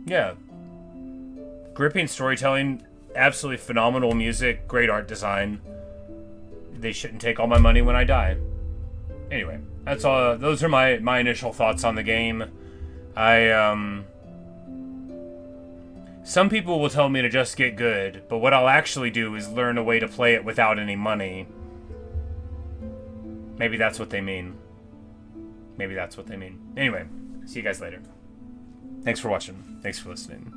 Yeah. Gripping storytelling, absolutely phenomenal music, great art design. They shouldn't take all my money when I die. Anyway, that's all. Those are my initial thoughts on the game. Some people will tell me to just get good, but what I'll actually do is learn a way to play it without any money. Maybe that's what they mean. Anyway, see you guys later. Thanks for watching. Thanks for listening.